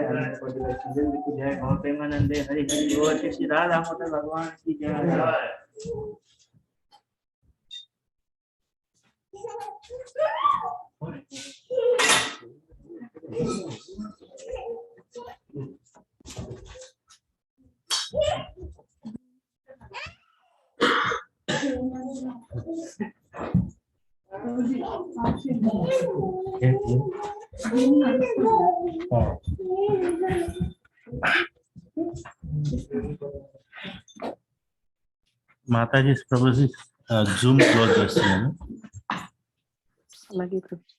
जय गौ प्रेमानंदे हरि हरि बोल श्री राधा दामोदर भगवान की जय। Mataji Prabhuji Zoom close చేస్తున్నాను. అలాగే ప్రభుజీ.